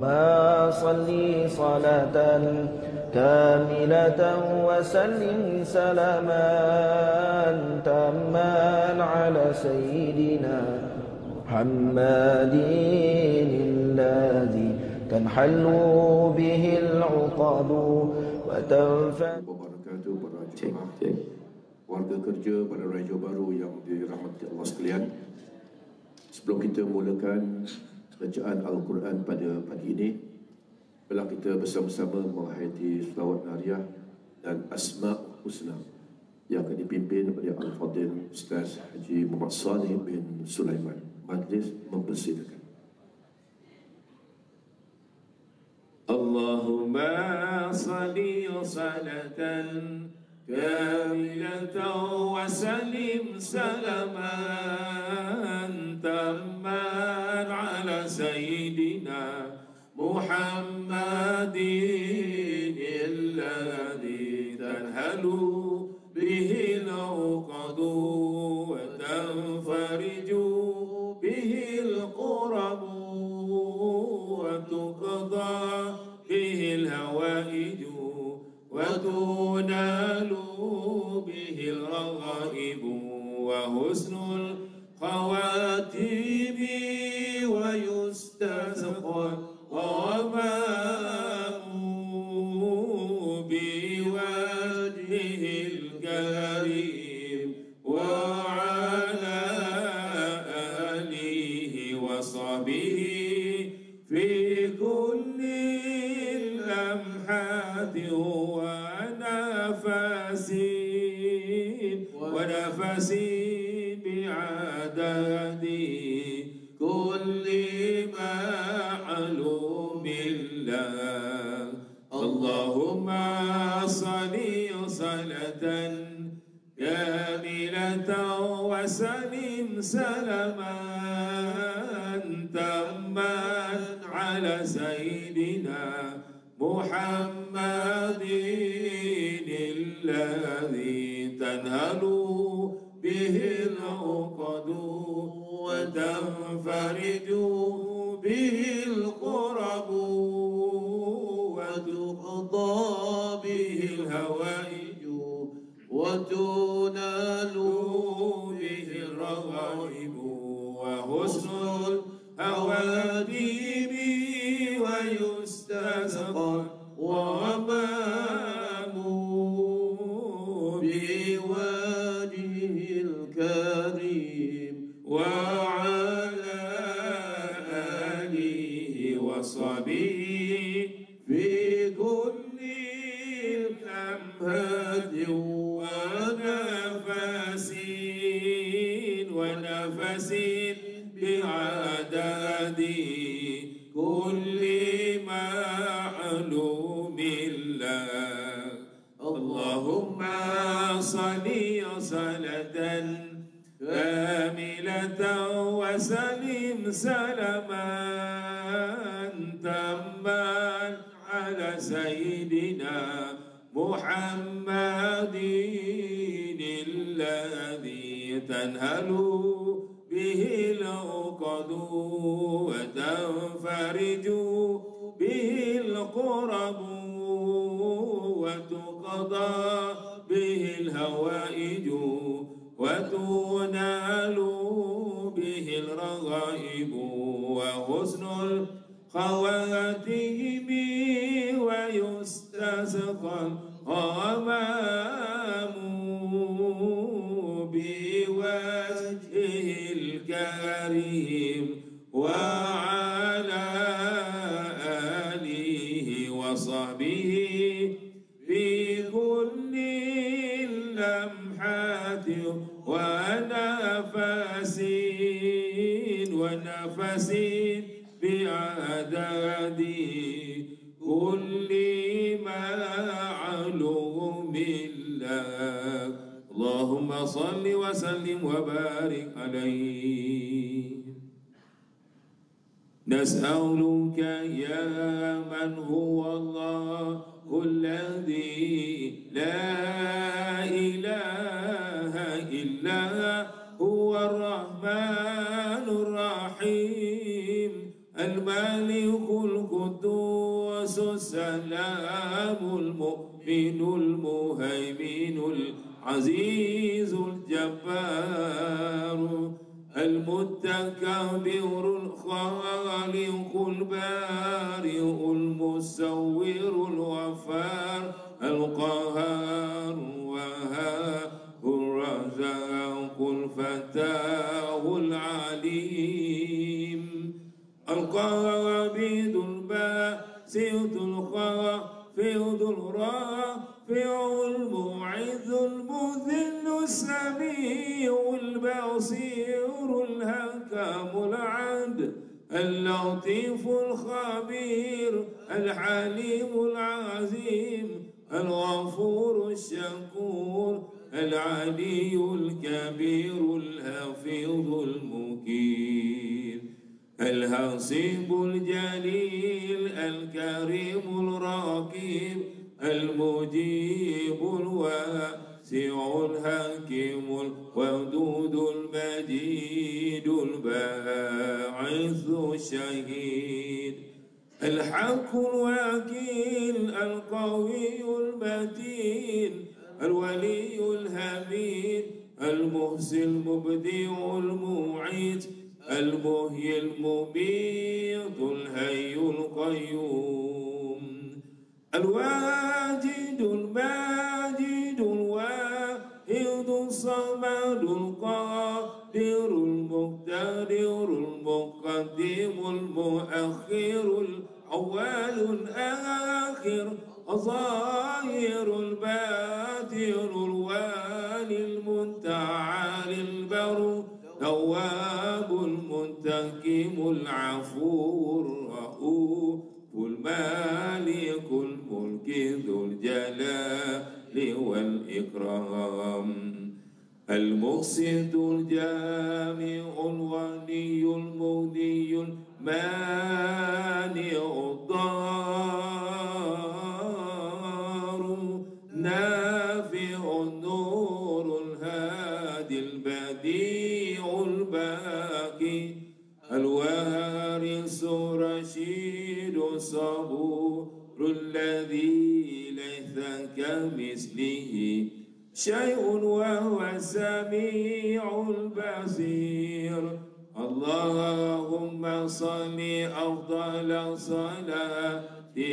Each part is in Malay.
ما صلي صلاة كاملة وسلم سلاما تاما على سيدنا محمد الذي تنحل به العقد وتنفع warga kerja pada Raya Johor Bahru yang dirahmati Allah sekalian. Sebelum kita mulakan bacaan Al-Quran pada pagi ini, bila kita bersama-sama menghayati selawat nariyah dan Asma' Husna yang akan dipimpin oleh Al-Fadhil Ustaz Haji Muhammad Salih bin Sulaiman. Majlis mempersilakan. Allahumma salli salatan كاملة وسلم سلاما تاما على سيدنا محمد الذي تنهل به العقد وتنفرج به القرب وتقضى به الهوائج وتنال به الرغائب وحسن الخواتيم ويستسقى الغمام بوجهه الكريم وعلى آله وصحبه في كل لمحات ونفس بعدد كل معلوم الله. اللهم صل صلاة كاملة وسلم سلاما تاما على سيدنا محمد الذي تنهل به العقد وتنفرج به القرب وتقضى به الهوائج وتنال به الرغائب وحسن الهواديم ويستسقى الغمام بوجهه الكريم وعلى آله وصحبه في كل لمحة ونفس بعدد كل معلوم الله. اللهم صل صلاة كاملة وسلم سلاما تاما على سيدنا محمد الذي تنهل به العقد وتنفرج به القرب وتقضى به الهوائج وتنال به الرغائب وحسن الخواتيم ويستسقى الغمام بوجهه الكريم وعلى آله وصحبه في كل لمحات ونفس بعدد كل معلوم الله. اللهم صل وسلم وبارك عليه. نسألك يا من هو الله الذي لا إله إلا هو الرحمن الرحيم الملك القدوس السلام المؤمن المهيمن العزيز الجبار المتكبر الخالق البارئ المصور الغفار القهار الوهاب الرزاق الفتاح العليم القابض الباسط الخافض الرافع المعز المذل السميع البصير الحكم العدل اللطيف الخبير الحليم العظيم الغفور الشكور العلي الكبير الحفيظ المكير الحسيب الجليل الكريم الرقيب المجيب الواسع الحكيم الودود المجيد الباعث الشهيد الحق الوكيل القوي المتين الولي الحميد المحسن المبدع المعيد المحيي المميت الحي القيوم الواجد الماجد الواحد الصمد القادر المقتدر المقدم المؤخر الأول الآخر الظاهر الباطن الوالي المتعالي البر تواب المنتقم العفو الرؤوف المالك الملك ذو الجلال والإكرام المقسط الجامع الغني المغني المانع الضار نافع النور الهادي البديع الباقي الوارث الرشيد الصبور الذي ليس كمثله شيء وهو السميع البصير اللهم صل أفضل صلاة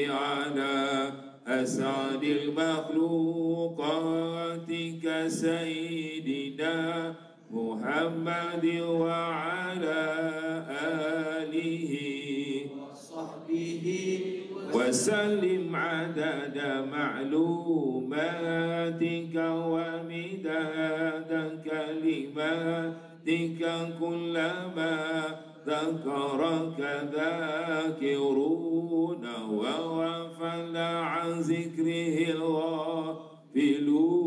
على أسعد المخلوقات كسيدنا محمد وعلى آله وصحبه وسلم عدد معلوماتك ومداد كلماتك كلما ذكرك ذاكرون وغفل عن ذكره الغافلون.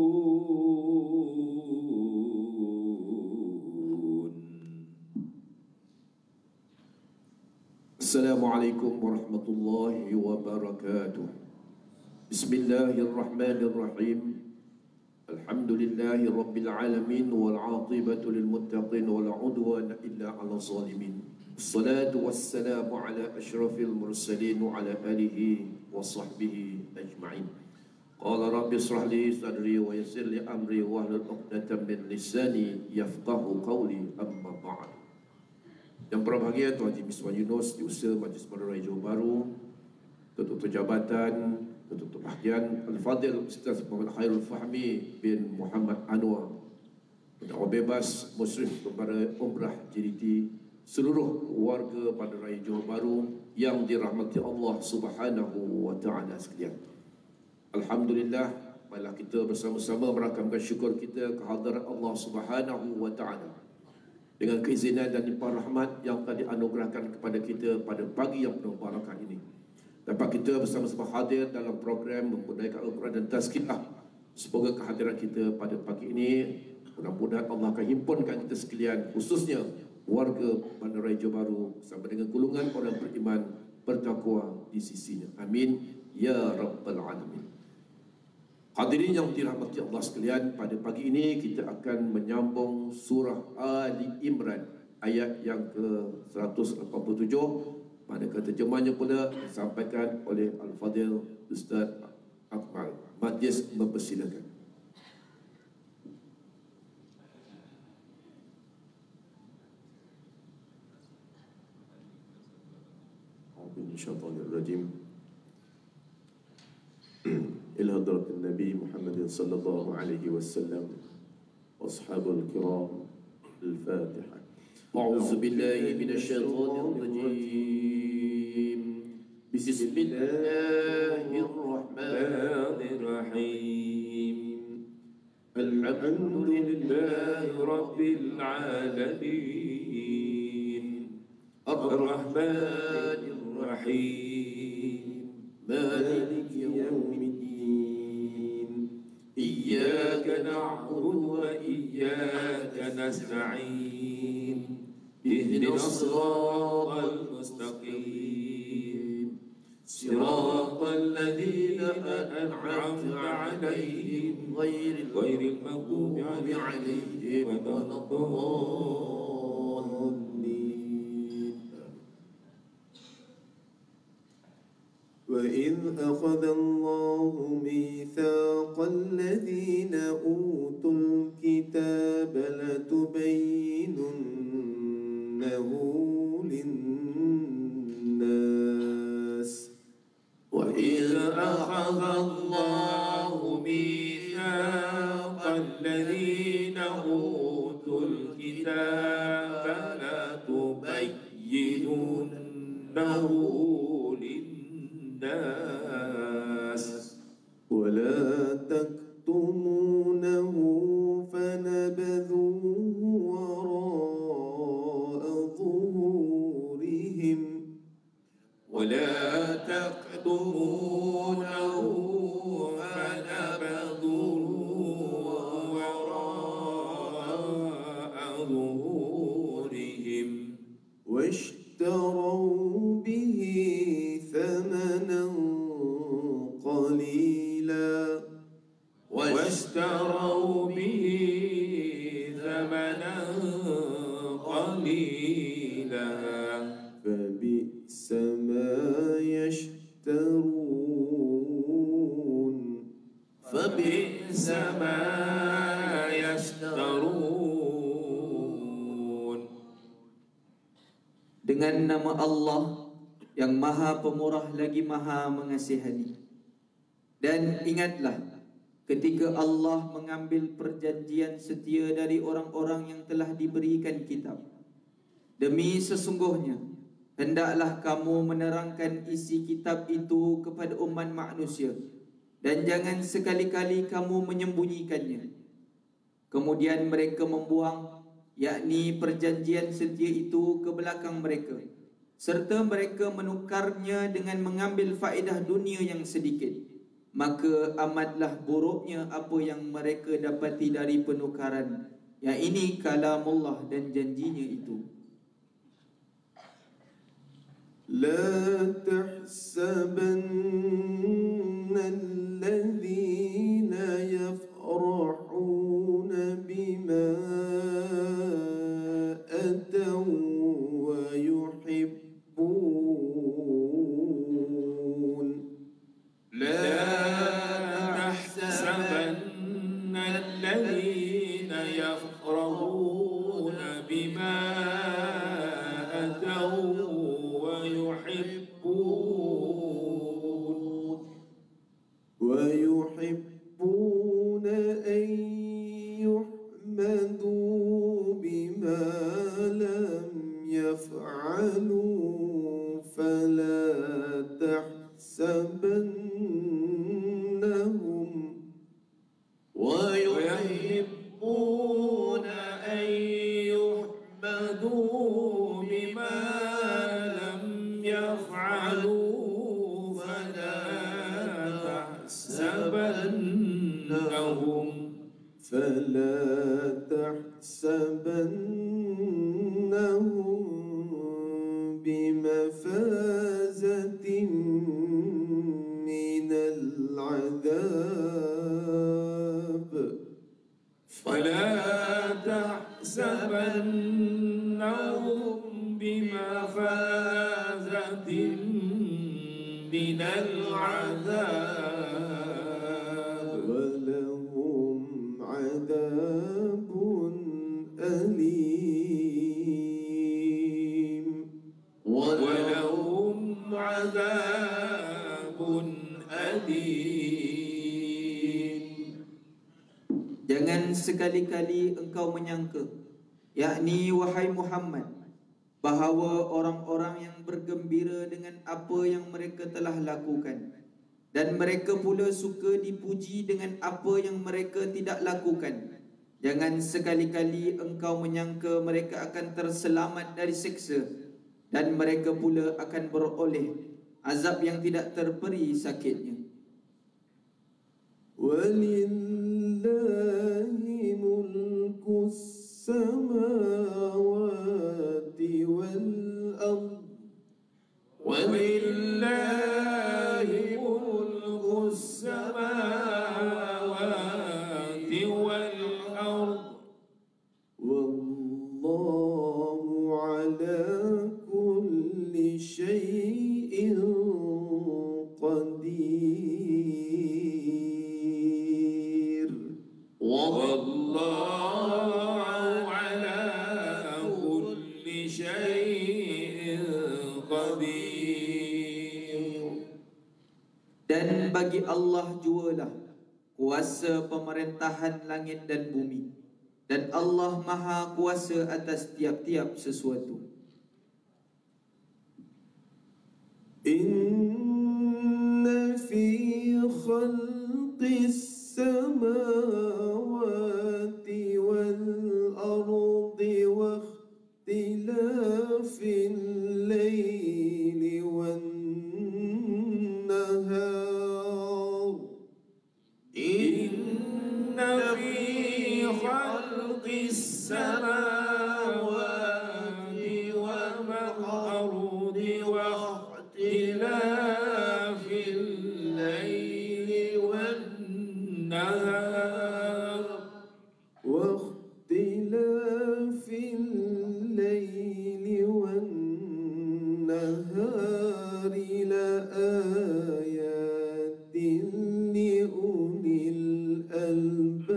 Assalamualaikum warahmatullahi wabarakatuh. Bismillahirrahmanirrahim. Alhamdulillahi rabbil alamin wal 'aqibatu lil muttaqin wala 'udwana illa 'alal zalimin. Wassalatu wassalamu ala asyrafil mursalin wa ala alihi wa sahbihi ajma'in. Qala rabbi ishrah li sadri wa yassir li amri wahlul 'uqdatam min lisani yafqahu qawli, amma ba'd. Yang berbahagia Tuan Haji Miswan Yunus, Diusaha Majlis Madrasah Jawa Baru, Ketua Jabatan, Ketua Bahagian Al-Fadhil Ustaz Muhammad Khairul Fahmi bin Muhammad Anwar, Pendakwa Bebas Musyrif kepada Umrah JDT, seluruh warga Madrasah Jawa Baru yang dirahmati Allah Subhanahu wa taala sekalian. Alhamdulillah, marilah kita bersama-sama merakamkan syukur kita kehadirat Allah Subhanahu wa taala dengan keizinan dan limpah rahmat yang telah dianugerahkan kepada kita pada pagi yang penuh barakah ini. Dapat kita bersama-sama hadir dalam program membudayakan Al-Quran dan Tazkirah. Semoga kehadiran kita pada pagi ini, mudah-mudahan Allah akan himpunkan kita sekalian, khususnya warga Bandar Raya Johor Bahru, bersama dengan golongan orang beriman bertakwa di sisinya. Amin ya rabbal alamin. Hadirin yang dirahmati Allah sekalian, pada pagi ini kita akan menyambung surah Ali Imran ayat yang ke-187 Manakala terjemahnya pula disampaikan oleh Al-Fadhil Ustaz Akmal. Majlis mempersilakan. Syaitanirrajim. Ila hadratin Nabi Muhammad sallallahu alaihi wasallam wa ashabul kiram. Al-Fatiha. A'udzu billahi minasy syaithanir rajim. Bismillahirrahmanirrahim. Alhamdulillahi rabbil alamin. Ar-Rahmanir Rahim. Maliki yaumiddin. Iyyaka na'budu wa iyyaka nasta'in. Ihdinas siratal mustaqim. Siratal ladzina an'amta 'alaihim ghairil maghdubi 'alaihim waladdallin. وإذ أخذ الله ميثاق الذين أوتوا الكتاب لتبيننه للناس وإذ أخذ الله ميثاق الذين أوتوا الكتاب لتبيننه الناس ولا تكتمونه فنبذوه وراء ظهورهم ولا تكتمونه فنبذوه وراء ظهورهم واشتروا به ثمنا قليلا واشتروا به ثمنا قليلا فبئس ما يشترون فبئس ما يشترون. Dengan nama Allah yang Maha Pemurah lagi Maha Mengasihani. Dan ingatlah ketika Allah mengambil perjanjian setia dari orang-orang yang telah diberikan kitab. Demi sesungguhnya hendaklah kamu menerangkan isi kitab itu kepada umat manusia, dan jangan sekali-kali kamu menyembunyikannya. Kemudian mereka membuang, yakni perjanjian setia itu, ke belakang mereka, serta mereka menukarnya dengan mengambil faedah dunia yang sedikit. Maka amatlah buruknya apa yang mereka dapati dari penukaran, yang ini kalamullah dan janjinya itu. La tahsabanna alladhina yafrahuna bima ataw wa yuhibbun. لا تحسبن الذين يفرحون بما أتوا ويحبون أن يحمدوا بما لم يفعلوا فلا تحسبنهم ويحبون أن يحمدوا بما لم يفعلوا فلا تحسبنهم بمفازة من العذاب. فلا تحسبنهم بمفازة من العذاب ولهم عذاب أليم ولهم عذاب أليم. Jangan sekali-kali engkau menyangka, yakni wahai Muhammad, bahawa orang-orang yang bergembira dengan apa yang mereka telah lakukan dan mereka pula suka dipuji dengan apa yang mereka tidak lakukan, jangan sekali-kali engkau menyangka mereka akan terselamat dari siksa dan mereka pula akan beroleh azab yang tidak terperi sakitnya. Walillahi mulku samawati wal ard ولله ملك السماوات والأرض wallahu ala kulli syai'in qadir. والله على كل شيء قدير. Dan bagi Allah jualah kuasa pemerintahan langit dan bumi, dan Allah maha kuasa atas tiap-tiap sesuatu. Inna fi khalqis samawati wal ardi wa ikhtilafil layli wan nahar إن في خلق السماوات والأرض واختلاف الليل والنهار واختلاف الليل والنهار لآيات لأولي الألباب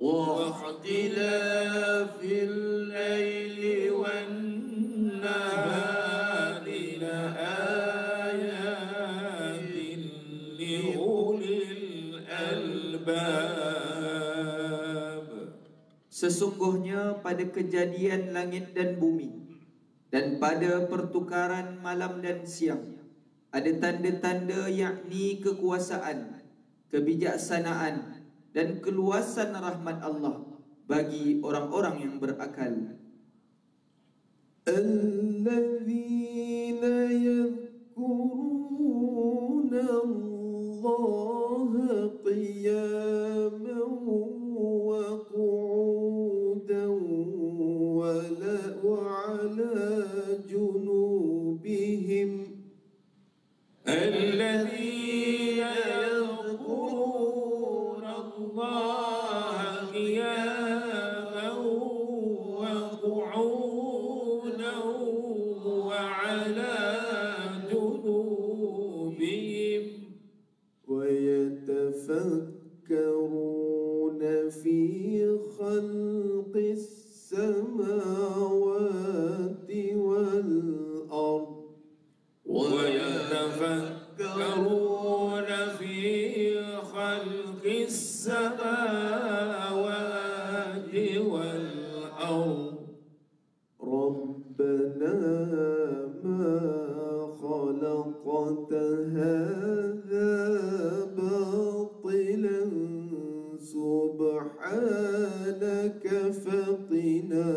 واختلاف الليل والنهار لآيات لأولي الألباب. Sesungguhnya pada kejadian langit dan bumi dan pada pertukaran malam dan siang ada tanda-tanda, yakni kekuasaan, kebijaksanaan dan keluasan rahmat Allah bagi orang-orang yang berakal. الذين يذكرون الله قياما وقعودا وعلى جنوبهم الذين يذكرون الله قياما وقعودا وعلى جنوبهم ويتفكرون في خلق السماوات والأرض ويتفكرون في خلق السماوات والأرض ربنا ما خلقت هذا باطلا سبحانك فقنا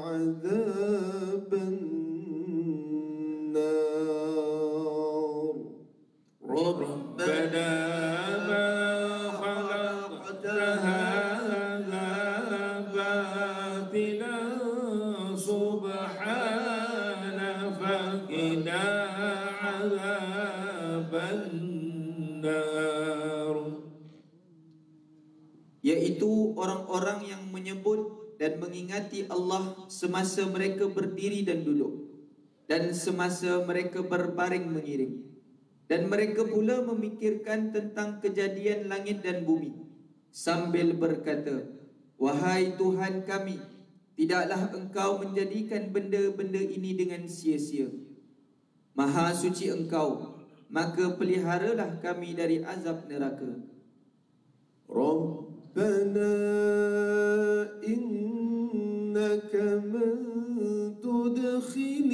عذاب النار ربنا ما خلقت هذا باطلا سبحانك فقنا عذاب النار. Yaitu orang-orang yang menyebut dan mengingati Allah semasa mereka berdiri dan duduk, dan semasa mereka berbaring mengiring. Dan mereka pula memikirkan tentang kejadian langit dan bumi sambil berkata, wahai Tuhan kami, tidaklah Engkau menjadikan benda-benda ini dengan sia-sia. Maha suci Engkau, maka peliharalah kami dari azab neraka. ربنا إنك من تدخل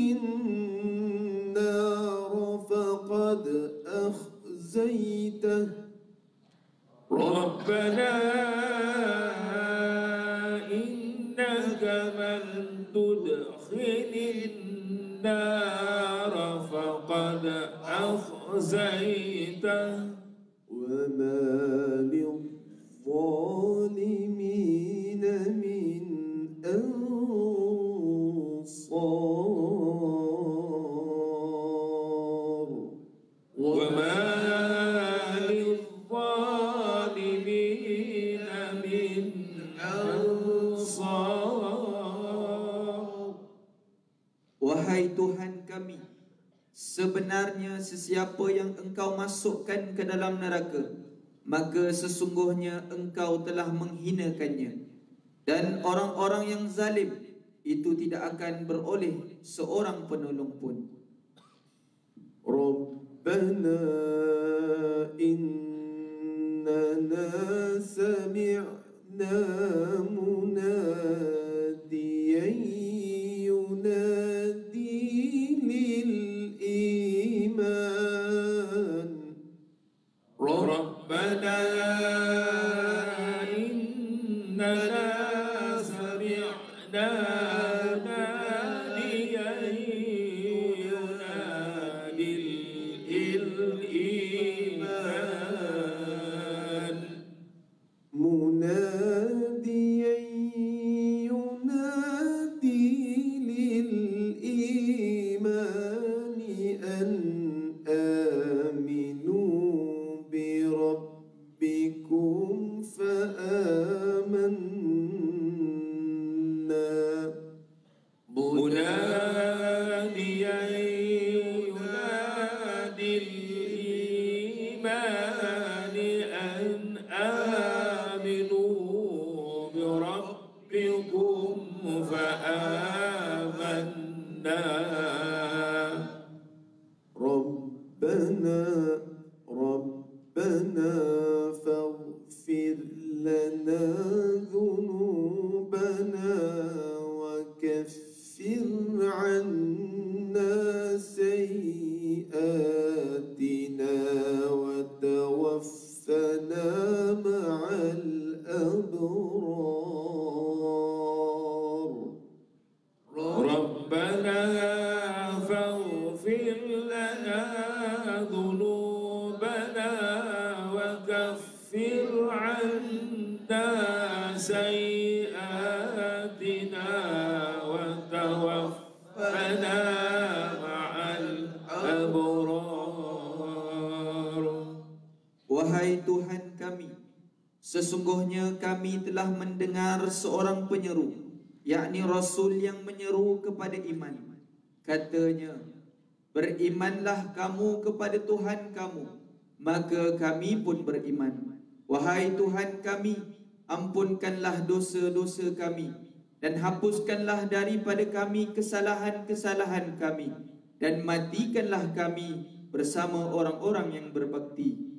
النار فقد أخزيته ربنا إنك من تدخل النار فقد أخزيته وما للظالمين من أنصار وما للظالمين من أنصار. Wahai Tuhan kami, sebenarnya sesiapa yang Engkau masukkan ke dalam neraka, maka sesungguhnya Engkau telah menghinakannya. Dan orang-orang yang zalim itu tidak akan beroleh seorang penolong pun. ربنا إننا سمعنا مناديا ينادي للإيمان ربنا إننا سمعنا ناديا ينادي للإيمان مناديا ينادي للإيمان أن آمنوا بربكم فآمنا مناديا ينادي الإيمان أن آمنوا بربكم فآمنا ربنا فاغفر لنا ذنوبنا وكفر عنا سيئاتنا وتوفنا مع الأبرار ربنا فاغفر لنا ذنوبنا وكفر عنا سيئاتنا وتوفنا مع الأبرار. Wahai Tuhan kami, sesungguhnya kami telah mendengar seorang penyeru, yakni Rasul yang menyeru kepada iman. Katanya, berimanlah kamu kepada Tuhan kamu. Maka kami pun beriman. Wahai Tuhan kami, ampunkanlah dosa-dosa kami dan hapuskanlah daripada kami kesalahan-kesalahan kami, dan matikanlah kami bersama orang-orang yang berbakti.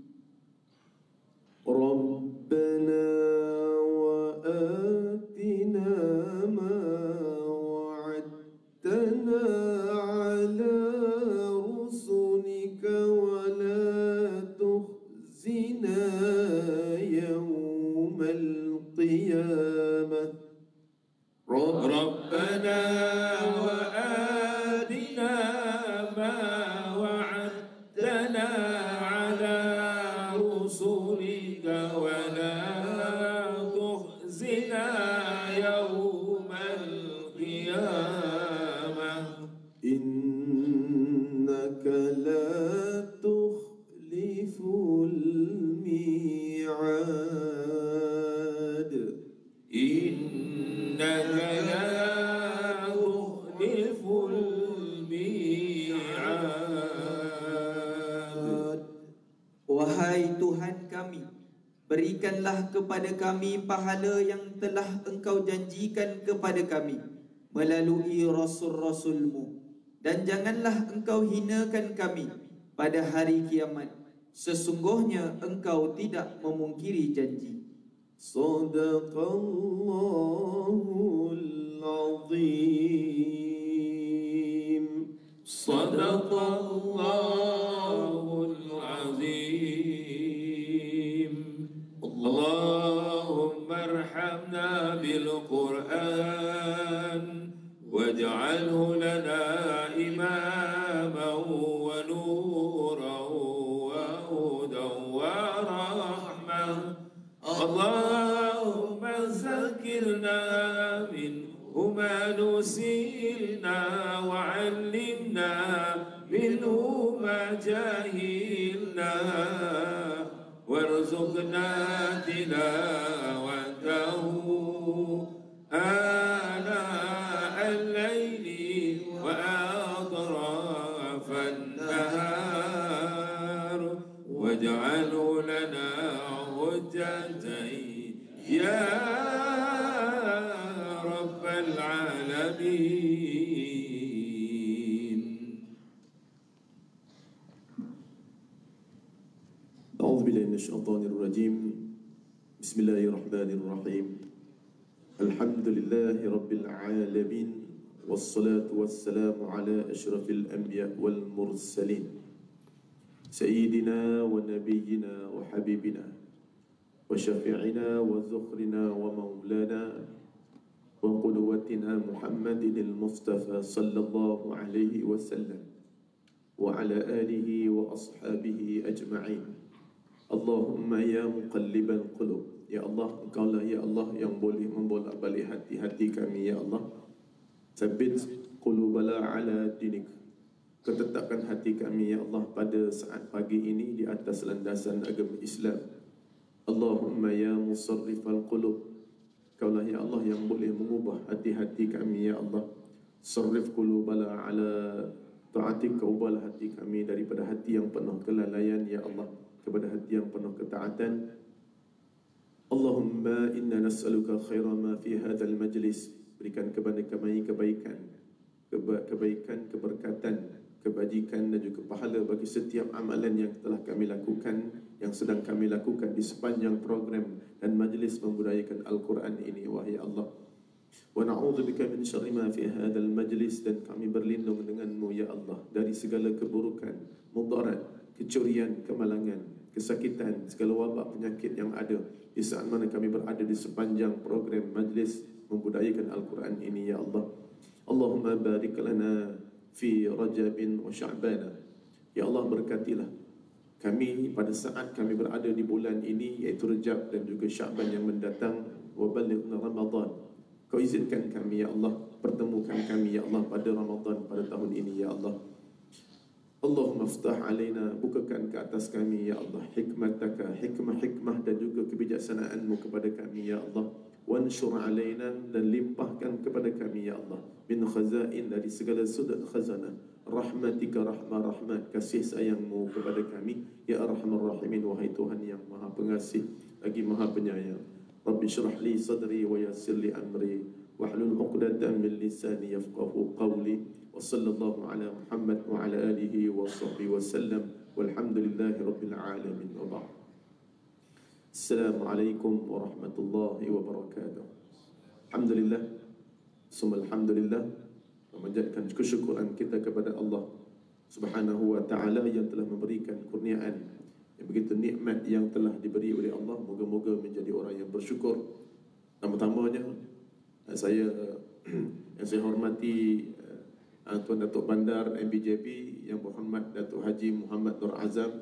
ربنا وآتنا ما وعدتنا على رسلك ولا تخزنا يوم القيامة ربنا وآتنا ما وعدتنا على رسلك ولا تخزنا يوم القيامة إنك لا تخلف الميعاد إنك لا تخلف الميعاد Wahai Tuhan kami, berikanlah kepada kami pahala yang telah Engkau janjikan kepada kami melalui Rasul-Rasul-Mu, dan janganlah Engkau hinakan kami pada hari kiamat. Sesungguhnya Engkau tidak memungkiri janji. Sadaqallahul azim. Sadaqallahul azim. Allahumma arhamna bil Qur'an waj'alhu lana imaman wa nuran wa hudan wa rahmah. Allahumma zakirna minhu ma nusina wa 'allimna minhu ma jahilna warzuqna tilawatahu ana al-layli wa atrafan nahar waj'alhu lana hujjatan ya rabbal alamin. أعوذ بالله من الشيطان الرجيم. بسم الله الرحمن الرحيم. الحمد لله رب العالمين، والصلاة والسلام على أشرف الأنبياء والمرسلين، سيدنا ونبينا وحبيبنا وشفيعنا وذخرنا ومولانا وقدوتنا محمد المصطفى صلى الله عليه وسلم وعلى آله وأصحابه أجمعين. Allahumma ya muqallibal qulub, ya Allah, Engkaulah ya Allah yang boleh membolak-balik hati-hati kami ya Allah. Tsabbit qulubana ala dinik, ketetapkan hati kami ya Allah pada saat pagi ini di atas landasan agama Islam. Allahumma ya musarrifal qulub, Engkaulah ya Allah yang boleh mengubah hati-hati kami ya Allah. Sarrif qulubana ala ta'atik, ubahlah hati kami daripada hati yang penuh kelalaian ya Allah kepada hati yang penuh ketaatan. Allahumma inna nas'aluka khaira ma fi hadzal majlis, berikan kepada kami kebaikan, keberkatan, kebajikan dan juga pahala bagi setiap amalan yang telah kami lakukan, yang sedang kami lakukan di sepanjang program dan majlis membudayakan Al-Quran ini, wahai Allah. Wa na'udzubika min syarri ma fi hadzal majlis, dan kami berlindung denganmu ya Allah dari segala keburukan, mudarat, kecurian, kemalangan, kesakitan, segala wabak penyakit yang ada di saat mana kami berada di sepanjang program majlis membudayakan Al-Quran ini ya Allah. Allahumma barik lana fi Rajabin wa Sya'ban. Ya Allah, berkatilah kami pada saat kami berada di bulan ini, iaitu Rajab dan juga Sya'ban yang mendatang. Wa balighna Ramadan, Kau izinkan kami ya Allah, pertemukan kami ya Allah pada Ramadan pada tahun ini ya Allah. Allahumma ftah alaina, bukakan ke atas kami ya Allah hikmataka, hikmah dan juga kebijaksanaanmu kepada kami ya Allah. Wanshur alaina, dan limpahkan kepada kami ya Allah min khazain, dari segala sudut khazanah rahmatika, rahmat kasih sayangmu kepada kami ya arhamar rahimin, wahai Tuhan yang maha pengasih lagi maha penyayang. Rabbi syrah li sadri wa yassir li amri wahlul 'uqdatam min lisani yafqahu qawli. Wa sallallahu ala Muhammad wa ala alihi wa sahbihi wa sallam, walhamdulillahi rabbil alamin, wa ba'd. Assalamualaikum warahmatullahi wabarakatuh. Alhamdulillah, summa alhamdulillah, memanjatkan kesyukuran kita kepada Allah Subhanahu wa ta'ala yang telah memberikan kurniaan yang begitu nikmat yang telah diberi oleh Allah. Moga-moga menjadi orang yang bersyukur. Pertamanya saya yang saya hormati Tuan Datuk Bandar MBJP, yang berhormat Datuk Haji Muhammad Nur Azam,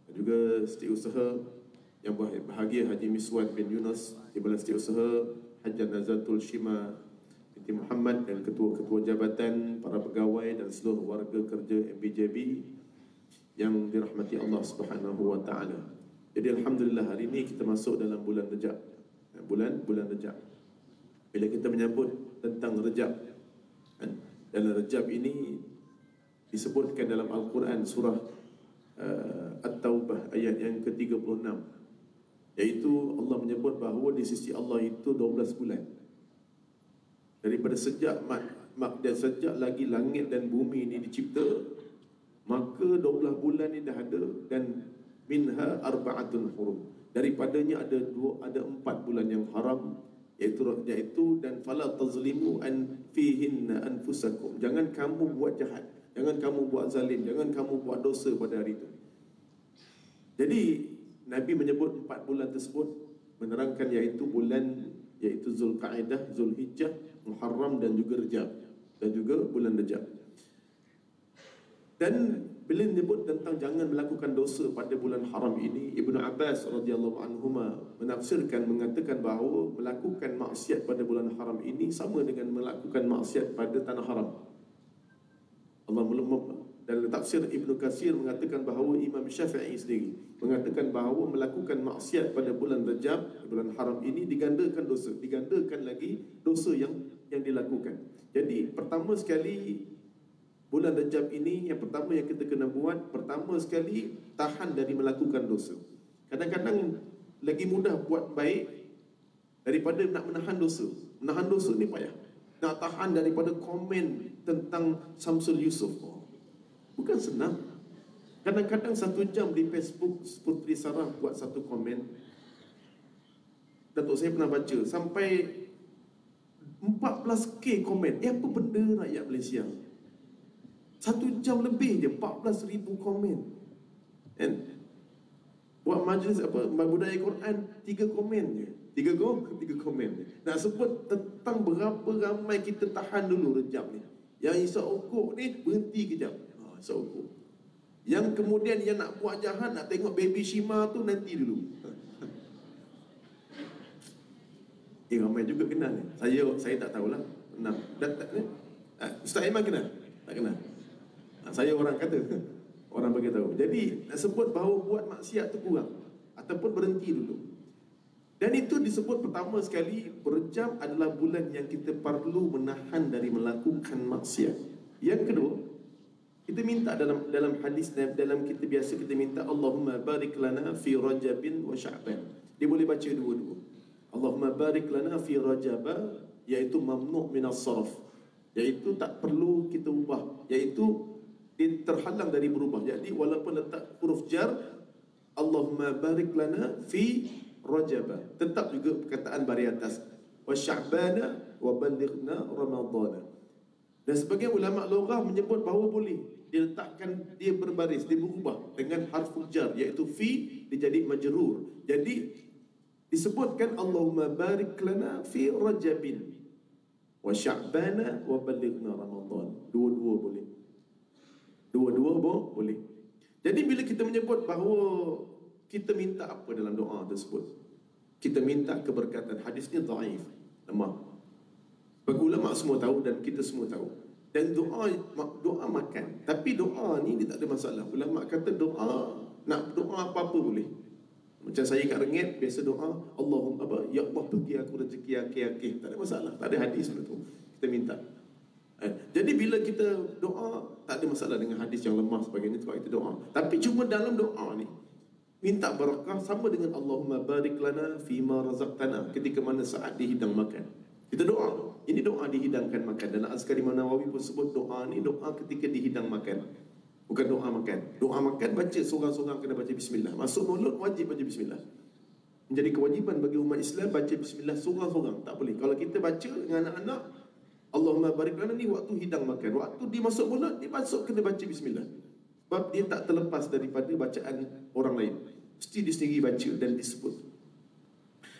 dan juga Setiausaha yang berbahagia Haji Miswan bin Yunus, Timbalan Setiausaha Haji Nazatul Shima binti Muhammad, dan ketua-ketua jabatan, para pegawai dan seluruh warga kerja MBJP yang dirahmati Allah Subhanahu wa taala. Jadi alhamdulillah, hari ini kita masuk dalam bulan Rajab. Bulan Rajab. Bila kita menyebut tentang Rajab, dalam Rajab ini disebutkan dalam Al-Quran surah At-Taubah ayat yang ke-36, iaitu Allah menyebut bahawa di sisi Allah itu 12 bulan. Daripada sejak dan sejak lagi langit dan bumi ini dicipta, maka 12 bulan ini dah ada, dan minha arba'atun hurum. Daripadanya ada 4 bulan yang haram, iaitu dan fala tazlimu an fihinna anfusakum. Jangan kamu buat jahat, jangan kamu buat zalim, jangan kamu buat dosa pada hari itu. Jadi Nabi menyebut 4 bulan tersebut, menerangkan iaitu Zulqa'dah, Zulhijjah, Muharram dan juga Rejab, dan juga bulan Rejab. Dan bila menyebut tentang jangan melakukan dosa pada bulan haram ini, Ibnu Abbas radhiyallahu anhuma menafsirkan, mengatakan bahawa melakukan maksiat pada bulan haram ini sama dengan melakukan maksiat pada tanah haram. Dalam tafsir Ibnu Katsir mengatakan bahawa Imam Syafi'i sendiri mengatakan bahawa melakukan maksiat pada bulan Rejab, bulan haram ini, digandakan dosa, digandakan lagi dosa yang dilakukan. Jadi pertama sekali bulan Rejab ini, yang pertama yang kita kena buat, pertama sekali tahan dari melakukan dosa. Kadang-kadang lagi mudah buat baik daripada nak menahan dosa. Menahan dosa ni payah. Nak tahan daripada komen tentang Samsul Yusof, bukan senang. Kadang-kadang 1 jam di Facebook Puteri Sarah buat satu komen, Datuk saya pernah baca sampai 14k komen. Apa benda rakyat Malaysia? 1 jam lebih je 14,000 komen. Kan? Buat majlis budaya Quran 3 komen je. 3 komen je. Nak sebut tentang berapa ramai kita tahan dulu Rejab ni. Yang isap okok ni berhenti kejap. Isap okok. Yang kemudian yang nak buat jahat, nak tengok baby Shima tu, nanti dulu. Ramai juga kenal ni. Saya tak tahulah. Ustaz Aiman kenal? Tak kenal. Saya orang kata, orang bagi tahu. Jadi nak sebut bahawa buat maksiat tu kurang ataupun berhenti dulu. Dan itu disebut pertama sekali, Rejab adalah bulan yang kita perlu menahan dari melakukan maksiat. Yang kedua, kita minta dalam hadis, dalam kita biasa kita minta Allahumma barik lana fi Rajabin wa Sya'ban. Dia boleh baca dua-dua. Allahumma barik lana fi Rajab, iaitu mamnu' minas sarf, iaitu tak perlu kita ubah, iaitu dia terhalang dari berubah. Jadi walaupun letak huruf jar, Allahumma barik lana fi Rajab, tetap juga perkataan bari atas, wa Sya'bana wa ballighna Ramadhana. Dan sebagian ulama lughah menyebut bahawa boleh dia letakkan, dia berbaris, dia berubah dengan harful jar, iaitu fi, dia jadi majrur. Jadi disebutkan Allahumma barik lana fi Rajabin wa Sya'bana wa ballighna Ramadhan. Dua-dua boleh. Dua-dua boleh. Jadi bila kita menyebut bahawa kita minta apa dalam doa tersebut, kita minta keberkatan. Hadis ni dhaif, lemah. Bagi ulama semua tahu dan kita semua tahu. Dan doa makan. Tapi doa ni dia tak ada masalah. Ulama kata nak doa apa-apa boleh. Macam saya kat Rengit biasa doa, Allahumma ya Allah bagi aku rezeki akeh-akeh. Tak ada masalah. Tak ada hadis benda tu. Kita minta. Jadi bila kita doa, tak ada masalah dengan hadis yang lemah sebagainya sebab kita doa. Tapi cuma dalam doa ni minta barakah sama dengan Allahumma barik lana fima razaqtana, ketika mana saat dihidang makan. Kita doa. Ini doa dihidangkan makan. Dan Azkar Imam Nawawi pun sebut doa ni doa ketika dihidang makan. Bukan doa makan. Doa makan baca seorang-seorang kena baca bismillah. Masuk mulut wajib baca bismillah. Menjadi kewajiban bagi umat Islam baca bismillah seorang-seorang. Tak boleh. Kalau kita baca dengan anak-anak, Allahumma barik lana ni waktu hidang makan. Waktu dia masuk mulut, dia masuk kena baca bismillah. Sebab dia tak terlepas daripada bacaan orang lain. Mesti dia sendiri baca dan disebut.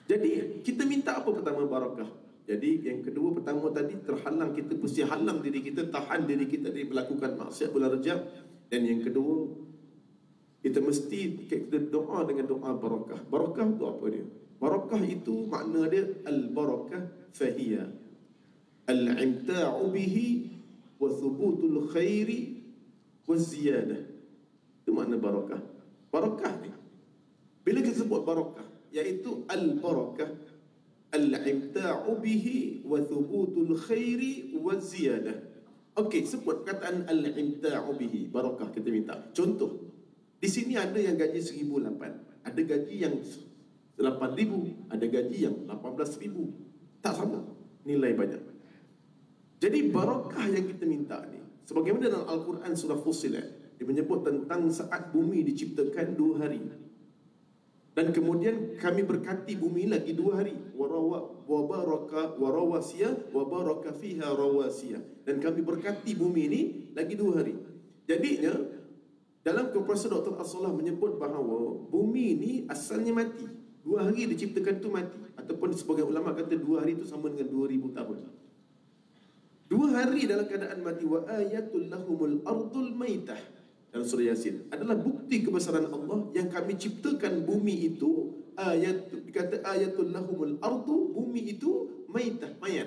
Jadi kita minta apa pertama? Barakah. Jadi yang kedua, pertama tadi terhalang, kita mesti halang diri kita, tahan diri kita dari melakukan maksiat bulan Rejab. Dan yang kedua, kita mesti kita doa dengan doa barakah. Barakah itu apa dia? Barakah itu makna dia al-barakah fahiya al-imta'u bihi wa thubutul khairi wa ziyadah. Itu makna barakah. Barakah ni, bila kita sebut barakah, iaitu al-barakah al-imta'u bihi wa thubutul khairi wa ziyadah. Okey, sebut perkataan al-imta'u bihi, barakah kita minta. Contoh, di sini ada yang gaji 1,800, ada gaji yang 8,000, ada gaji yang 18,000. Tak sama nilai banyak. Jadi barakah yang kita minta ni, sebagaimana dalam Al-Quran surah Fussilat, dia menyebut tentang saat bumi diciptakan 2 hari. Dan kemudian kami berkati bumi lagi 2 hari. Wa baraka fiha rawasiya. Dan kami berkati bumi ini lagi 2 hari. Jadinya dalam kuasa Dr. As-Salah menyebut bahawa bumi ini asalnya mati. 2 hari diciptakan tu mati. Ataupun sebagai ulama kata 2 hari itu sama dengan 2,000 tahun. 2 hari dalam keadaan mati. Wa ayatul lahumul ardul maitah. Dalam surah Yasin adalah bukti kebesaran Allah yang kami ciptakan bumi itu. Dikata ayatul lahumul ardu, bumi itu maitah, mayat.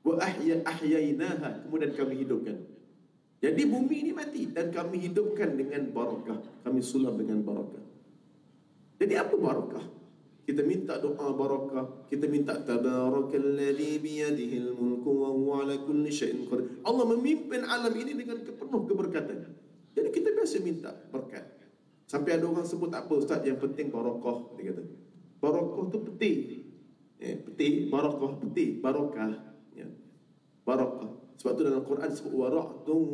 Wa ahyainaha, kemudian kami hidupkan. Jadi bumi ini mati dan kami hidupkan dengan barakah, kami sulap dengan barakah. Jadi apa barakah? Kita minta doa barakah, kita minta tabarakalladzi biyadihil mulku wa huwa ala kulli syai'in qadir. Allah memimpin alam ini dengan penuh keberkatan. Jadi kita biasa minta berkat. Sampai ada orang sebut tak apa ustaz, yang penting barakah, dia kata. Barakah tu peti. Peti, barakah, peti, barakah. Ya. Barakah. Sebab tu dalam Quran sebut wara'dun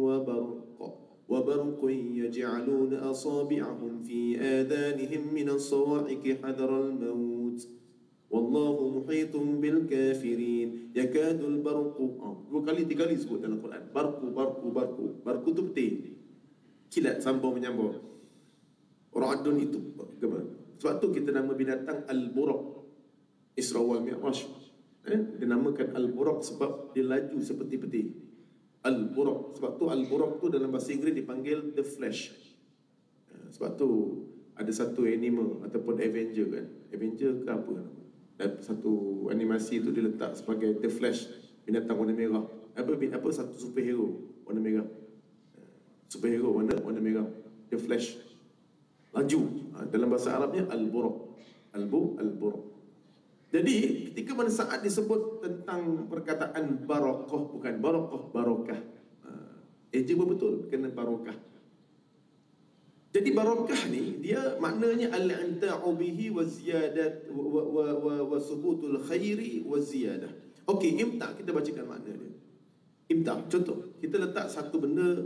wa barakah. Wa barakun yaj'aluna asabi'ahum fi adanihim min as-sawa'iqi hadaral maut. Wallahu muhitun bil kafirin. Yakadul barqu. 2 kali 3 kali sebut dalam Quran. Barqu, barqu, barqu. Barqu tu peti. Kilat sambung menyambung. Ra'dun itu sebab tu kita nama binatang Al-Buraq. Isra wal Mi'raj. Dinamakan Al-Buraq sebab dia laju seperti peti. Al-Buraq. Sebab tu Al-Buraq tu dalam bahasa Inggeris dipanggil The Flash. Sebab tu ada satu anime ataupun Avenger kan. Avenger ke apa nama? Dan satu animasi tu dia letak sebagai The Flash, binatang warna merah. Apa satu superhero warna merah. Superhero warna merah, The Flash, laju. Dalam bahasa Arabnya Al-Buraq. Al-Buraq. Jadi ketika mana saat disebut tentang perkataan barakah, bukan barakah, barakah. Eja betul kena barakah. Jadi barakah ni dia maknanya al-imta'u bihi wa ziyadat wa subutul khairi wa ziyadah. Okey, imta' kita bacakan makna dia. Imta', contoh, kita letak satu benda,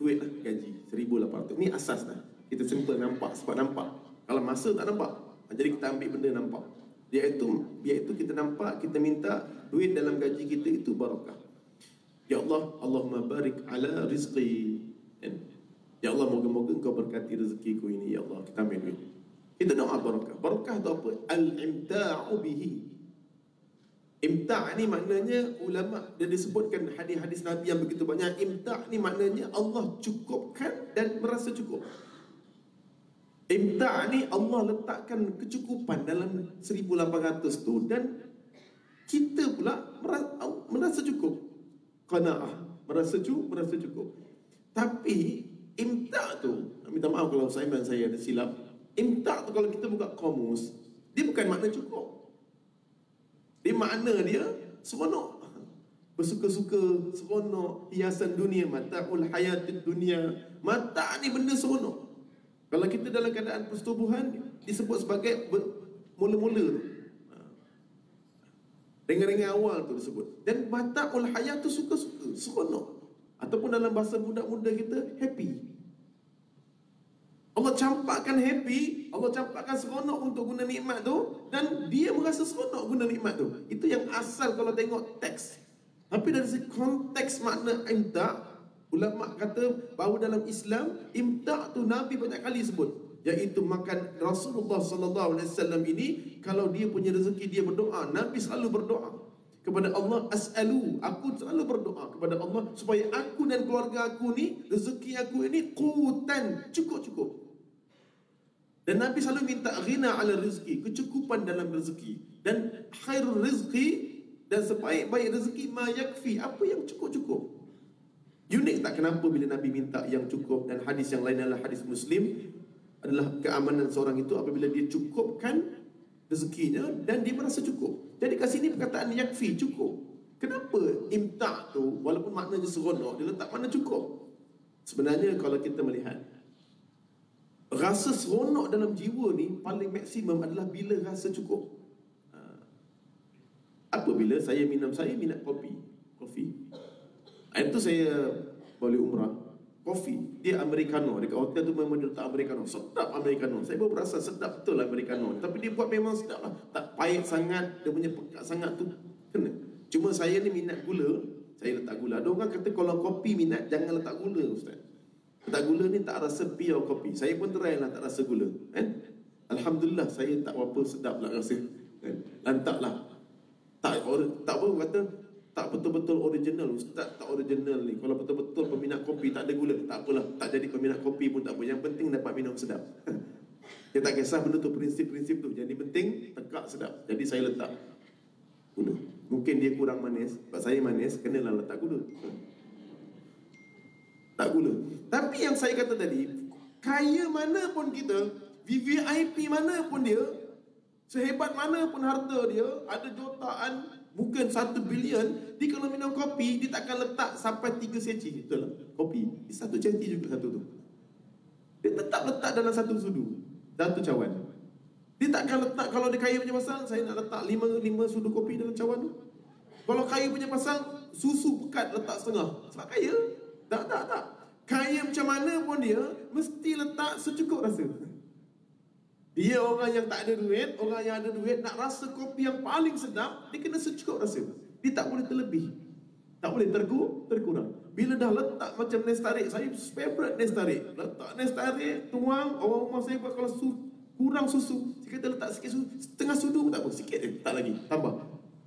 duit lah, gaji 1,800. Ni asas dah. Kita simple nampak, sebab nampak. Kalau masa tak nampak, jadi kita ambil benda nampak. Iaitu kita nampak, kita minta duit dalam gaji kita itu barakah. Ya Allah, Allahumma barik ala rizqi. Ya Allah, moga-moga Engkau berkati rezekiku ini. Ya Allah, kita ambil duit. Kita doa barakah. Barakah tu apa? Al-imta'u bihi. Imta' ni maknanya ulama dia disebutkan hadis-hadis Nabi yang begitu banyak. Imta' ni maknanya Allah cukupkan dan merasa cukup. Imta' ni Allah letakkan kecukupan dalam 1,800 tu dan kita pula merasa cukup. Qanaah, merasa cukup. Tapi imta' tu, minta maaf kalau saya ada silap. Imta' tu kalau kita buka kamus, dia bukan makna cukup. Dia makna dia seronok. Bersuka-suka, seronok, hiasan dunia, mata'ul hayatid dunia. Mata' ni benda seronok. Kalau kita dalam keadaan persetubuhan, disebut sebagai mula-mula tu. Ringan-ringan awal tu disebut. Dan mata'ul hayat tu suka-suka, seronok. Ataupun dalam bahasa budak-muda kita, happy. Allah campakkan happy, Allah campakkan seronok untuk guna nikmat tu, dan dia merasa seronok guna nikmat tu. Itu yang asal kalau tengok teks. Tapi dari segi konteks makna imta', ulama kata bahawa dalam Islam imta' tu Nabi banyak kali sebut, iaitu makan. Rasulullah SAW ini kalau dia punya rezeki dia berdoa, Nabi selalu berdoa kepada Allah, as'alu, aku selalu berdoa kepada Allah supaya aku dan keluarga aku ni, rezeki aku ini qutan, cukup-cukup. Dan Nabi selalu minta ghina ala rezeki, kecukupan dalam rezeki. Dan khairul rezeki, dan sebaik-baik rezeki ma yakfi, apa yang cukup-cukup. Unik tak kenapa bila Nabi minta yang cukup? Dan hadis yang lain adalah hadis Muslim, adalah keamanan seorang itu apabila dia cukupkan rezekinya dan dia merasa cukup. Jadi kat sini perkataan yakfi, cukup. Kenapa imta' tu walaupun maknanya seronok, dia letak makna cukup? Sebenarnya kalau kita melihat Rasa seronok dalam jiwa ni paling maksimum adalah bila rasa cukup. Apabila saya minat kopi. Itu saya boleh umrah, kopi dia americano, dekat hotel tu memang dia letak americano, sedap americano. Saya baru rasa sedap betul lah americano, tapi dia buat memang sedap lah, tak pahit sangat, dia punya pekat sangat tu kena. Cuma saya ni minat gula, saya letak gula. Ada orang kata kalau kopi minat jangan letak gula, ustaz. Letak gula ni tak rasa pure kopi. Saya pun try lah tak rasa gula, kan? Alhamdulillah saya tak berapa sedap lah rasa, kan? Lantaklah tak apa kata tak betul-betul original, ustaz tak original ni. Kalau betul-betul peminat kopi tak ada gula, tak apalah, tak jadi peminat kopi pun tak apa. Yang penting dapat minum sedap. Dia tak kisah benda tu, prinsip-prinsip tu. Jadi penting tekak sedap. Jadi saya letak gula. Mungkin dia kurang manis, sebab saya manis, kenalah letak gula. Tak gula. Tapi yang saya kata tadi, kaya mana pun kita, VVIP mana pun dia, sehebat mana pun harta dia, ada jutaan, mungkin 1 bilion, dia kalau minum kopi, dia tak akan letak sampai 3 seci. Betul lah, kopi, dia 1 senti juga satu tu. Dia tetap letak dalam satu sudu, satu cawan. Dia tak akan letak, kalau dia kaya punya pasal, saya nak letak 5 sudu kopi dalam cawan tu. Kalau kaya punya pasal, susu pekat letak setengah. Sebab kaya. Tak. Kaya macam mana pun dia, mesti letak secukup rasa. Dia orang yang tak ada duit, orang yang ada duit nak rasa kopi yang paling sedap, dia kena secukup rasa. Dia tak boleh terlebih, tak boleh terkurang. Bila dah letak macam Nestarik, saya favorite Nestarik. Letak Nestarik, tuang, orang rumah saya buat kalau kurang susu, saya kata letak sikit susu, setengah sudu pun tak apa, sikit je, tak lagi, tambah.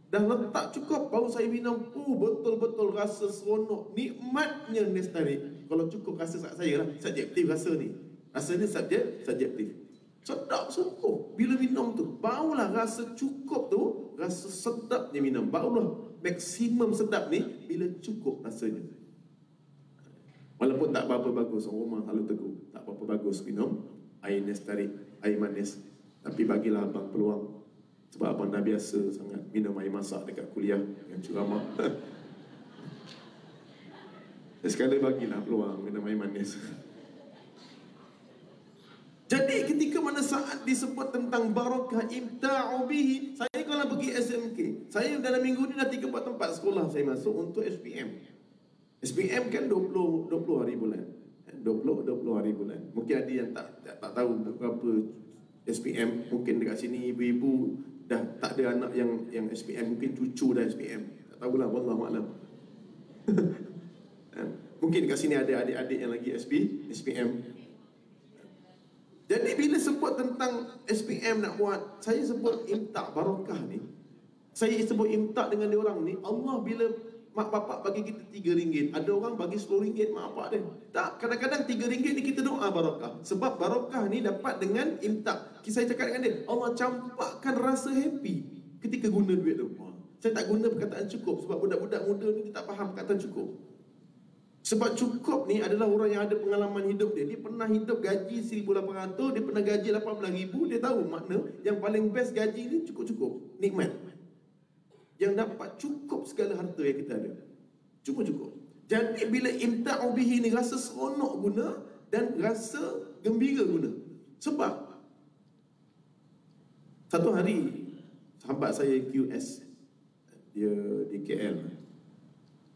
Dah letak cukup, baru saya minum, betul-betul rasa seronok, nikmatnya Nestarik. Kalau cukup rasa saya lah, subjektif rasa ni. Rasa ni subjektif. Sedap sungguh. Bila minum tu, barulah rasa cukup tu, rasa sedapnya minum. Barulah maksimum sedap ni bila cukup rasanya. Walaupun tak berapa bagus, orang rumah selalu tegur, tak berapa bagus minum air Nestarik, air manis. Tapi bagilah abang peluang. Sebab abang dah biasa sangat minum air masak dekat kuliah yang ceramah. Sekali bagilah peluang minum air manis. Jadi ketika mana saat disebut tentang barakah imta'u bihi, saya kalau pergi SMK, saya dalam minggu ni dah 3-4 tempat sekolah saya masuk untuk SPM. SPM kan 20 hari bulan. 20 hari bulan. Mungkin ada yang tak tahu berapa SPM. Mungkin dekat sini ibu-ibu dah tak ada anak yang SPM, mungkin cucu dah SPM. Tak tahulah, wallahualam. Mungkin dekat sini ada adik-adik yang lagi SPM. Jadi bila sebut tentang SPM nak buat, saya sebut imtak barakah ni. Saya sebut imtak dengan dia orang ni, Allah bila mak bapak bagi kita RM3, ada orang bagi RM10 mak bapak dia. Tak, kadang-kadang RM3 ni kita doa barakah. Sebab barakah ni dapat dengan imtak. Saya cakap dengan dia, Allah campakkan rasa happy ketika guna duit tu. Saya tak guna perkataan cukup, sebab budak-budak muda ni dia tak faham perkataan cukup. Sebab cukup ni adalah orang yang ada pengalaman hidup dia. Dia pernah hidup gaji 1,800, dia pernah gaji 18,000. Dia tahu makna yang paling best gaji ni cukup-cukup, nikmat. Yang dapat cukup segala harta yang kita ada, cukup-cukup. Jadi bila imta'u bihi ni rasa seronok guna dan rasa gembira guna. Sebab satu hari sahabat saya QS, dia di KL,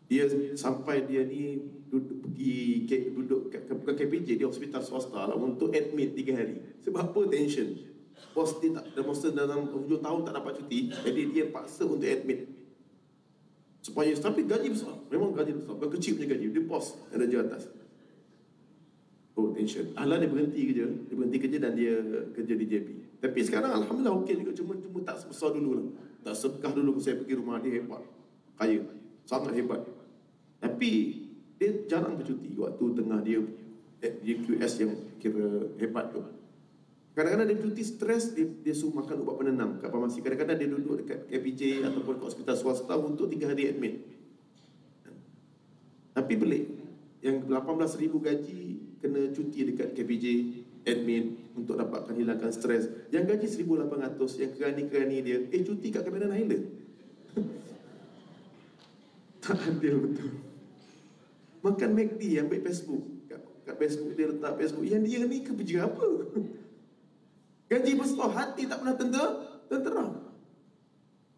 dia sampai dia ni duduk bukan KPJ, dia hospital swasta lah, untuk admit 3 hari. Sebab apa? Tension. Bos dia tak, dalam 7 tahun tak dapat cuti, jadi dia paksa untuk admit supaya, tapi gaji besar, memang gaji besar, bukan kecil punya gaji, dia bos ada di atas. Oh, tension. Alah, dia berhenti kerja dan dia kerja di JP. Tapi sekarang alhamdulillah okey juga, cuma tak sebesar dulu lah. Tak sedekah dulu saya pergi rumah dia, hebat, kaya, sangat hebat. Tapi dia jarang bercuti waktu tengah dia QS yang kira hebat tu. Kadang-kadang dia bercuti stres, dia suruh makan ubat penenang kat farmasi. Kadang-kadang dia duduk dekat KPJ ataupun kat hospital swasta untuk 3 hari admit. Tapi pelik, yang 18,000 gaji kena cuti dekat KPJ admit untuk dapatkan hilangkan stres. Yang gaji 1,800, yang kerani-kerani dia cuti kat Cameron Highland. Tak adil betul. Makan McD yang baik Facebook kat Facebook, dia letak Facebook. Yang dia ni kerja apa? Gaji besar, hati tak pernah tentera.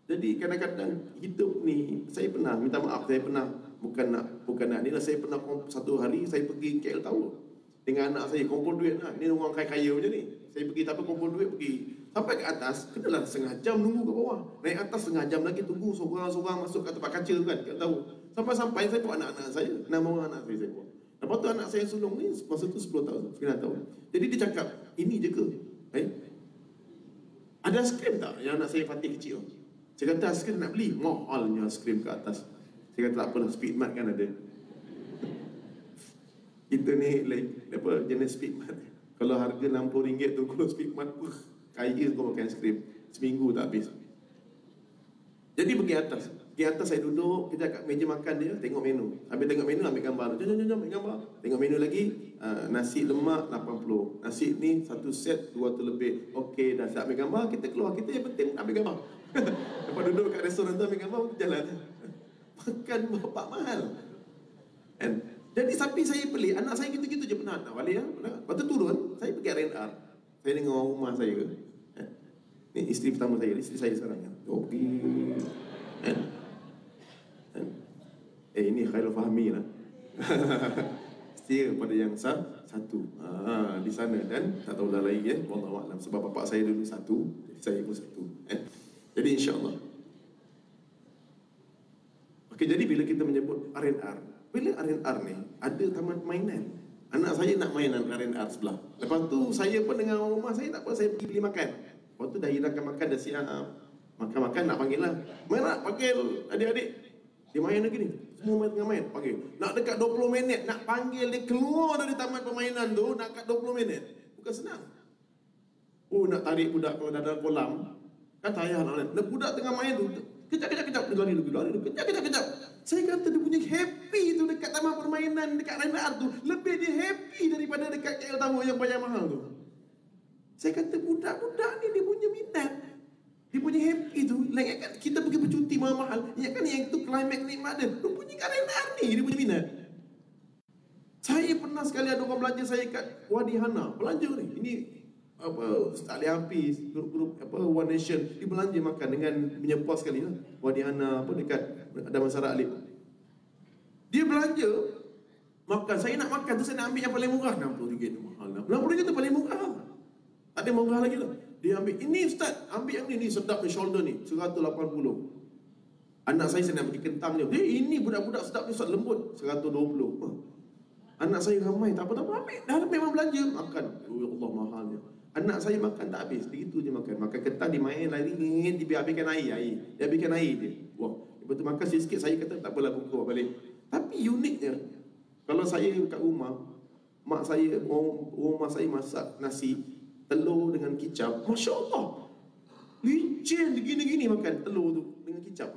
Jadi kadang-kadang hidup ni, saya pernah, minta maaf, saya pernah bukan nak ni lah, saya pernah satu hari saya pergi KL Tower dengan anak saya, kumpul duit lah. Ni orang kaya-kaya macam ni. Saya pergi tapi kumpul duit, pergi sampai ke atas, kenalah setengah jam nunggu ke bawah. Naik atas setengah jam lagi tunggu, seorang-seorang masuk ke tempat kaca tu kan, KL Tower. Sampai-sampai saya bawa anak-anak saya, 6 orang anak saya bawa. Lepas tu anak saya sulung ni, masa tu 10 tahun, 9 tahun. Jadi dia cakap, ini je ke? Ada aiskrim tak yang anak saya Fatih kecil? Saya kata aiskrim nak beli, mahalnya aiskrim ke atas. Saya kata tak apalah, Speedmart kan ada. Kita ni apa jenis Speedmart. Kalau harga RM60 tu, kalau Speedmart kaya kau makan aiskrim, seminggu tak habis. Jadi pergi atas. Pergi atas saya duduk, kita kat meja makan dia, tengok menu. Habis tengok menu, ambil gambar. Jom, ambil gambar. Tengok menu lagi, nasi lemak 80. Nasi ni satu set 200 lebih. Okey, dah siap ambil gambar, kita keluar. Kita yang penting ambil gambar. Lepas duduk kat restoran tu ambil gambar, kita jalan. Makan bapak mahal. And, jadi sapi saya pelik, anak saya gitu-gitu je penat. Nak balik ya. Lepas tu turun, saya pergi R&R. Saya dengan orang rumah saya. Ni isteri pertama saya, isteri saya sekarang. Okey. Ini Khairul Fahmi lah. Setia pada yang satu di sana, dan tak tahu dah lagi wallahu a'lam, sebab bapak saya dulu satu, saya pun satu. Jadi insya-Allah. Okey, jadi bila kita menyebut R&R, bila R&R ni ada taman permainan, anak saya nak mainan R&R sebelah. Lepas tu saya pun dengan orang rumah saya, tak apa, saya pergi beli makan. Lepas tu dah hidangkan makan, dah siap makan-makan, nak panggil lah. Mana panggil adik-adik, dia main lagi ni. Semua main tengah main, panggil. Nak dekat 20 minit, nak panggil dia keluar dari taman permainan tu, nak kat 20 minit. Bukan senang. Nak tarik budak kalau dah dalam kolam, kan tak payah nak main. Budak tengah main tu, kejap, dia lari dulu, kejap. Saya kata dia punya happy tu dekat taman permainan, dekat R&R tu, lebih dia happy daripada dekat KL Tower yang bayar mahal tu. Saya kata budak-budak ni dia punya minat, dia punya happy tu. Like kan kita pergi bercuti mahal-mahal, ya kan yang tu climax nikmat dia. Dia punya R&R ni dia punya minat. Saya pernah sekali ada orang belanja saya kat Wadi Hana, belanja ni. Ini apa Ustaz Ali Hafiz, grup apa One Nation, dia belanja makan dengan menyepuas sekali lah. Wadi Hana apa dekat Damansara Alif. Dia belanja makan, saya nak makan tu, saya nak ambil yang paling murah, RM60 tu mahal. RM60 tu paling murah. Tak ada murah lagi lah. Dia ambil, ini Ustaz, ambil yang ni sedap ni, shoulder ni, 180. Anak saya nak pergi kentang dia. Ini budak-budak sedap ni, Ustaz, lembut, 120. Anak saya ramai, tak apa-apa, ambil. Dah memang belanja, makan. Ya Allah, mahalnya. Anak saya makan tak habis, begitu je makan. Makan kentang, dia main, lari, dia habiskan air. Dia habiskan air dia. Wah, lepas tu makan sikit-sikit, saya kata tak apalah, buka balik. Tapi uniknya, kalau saya kat rumah, mak saya, rumah saya masak nasi, telur dengan kicap, Masya Allah, licin gini-gini makan telur tu dengan kicap.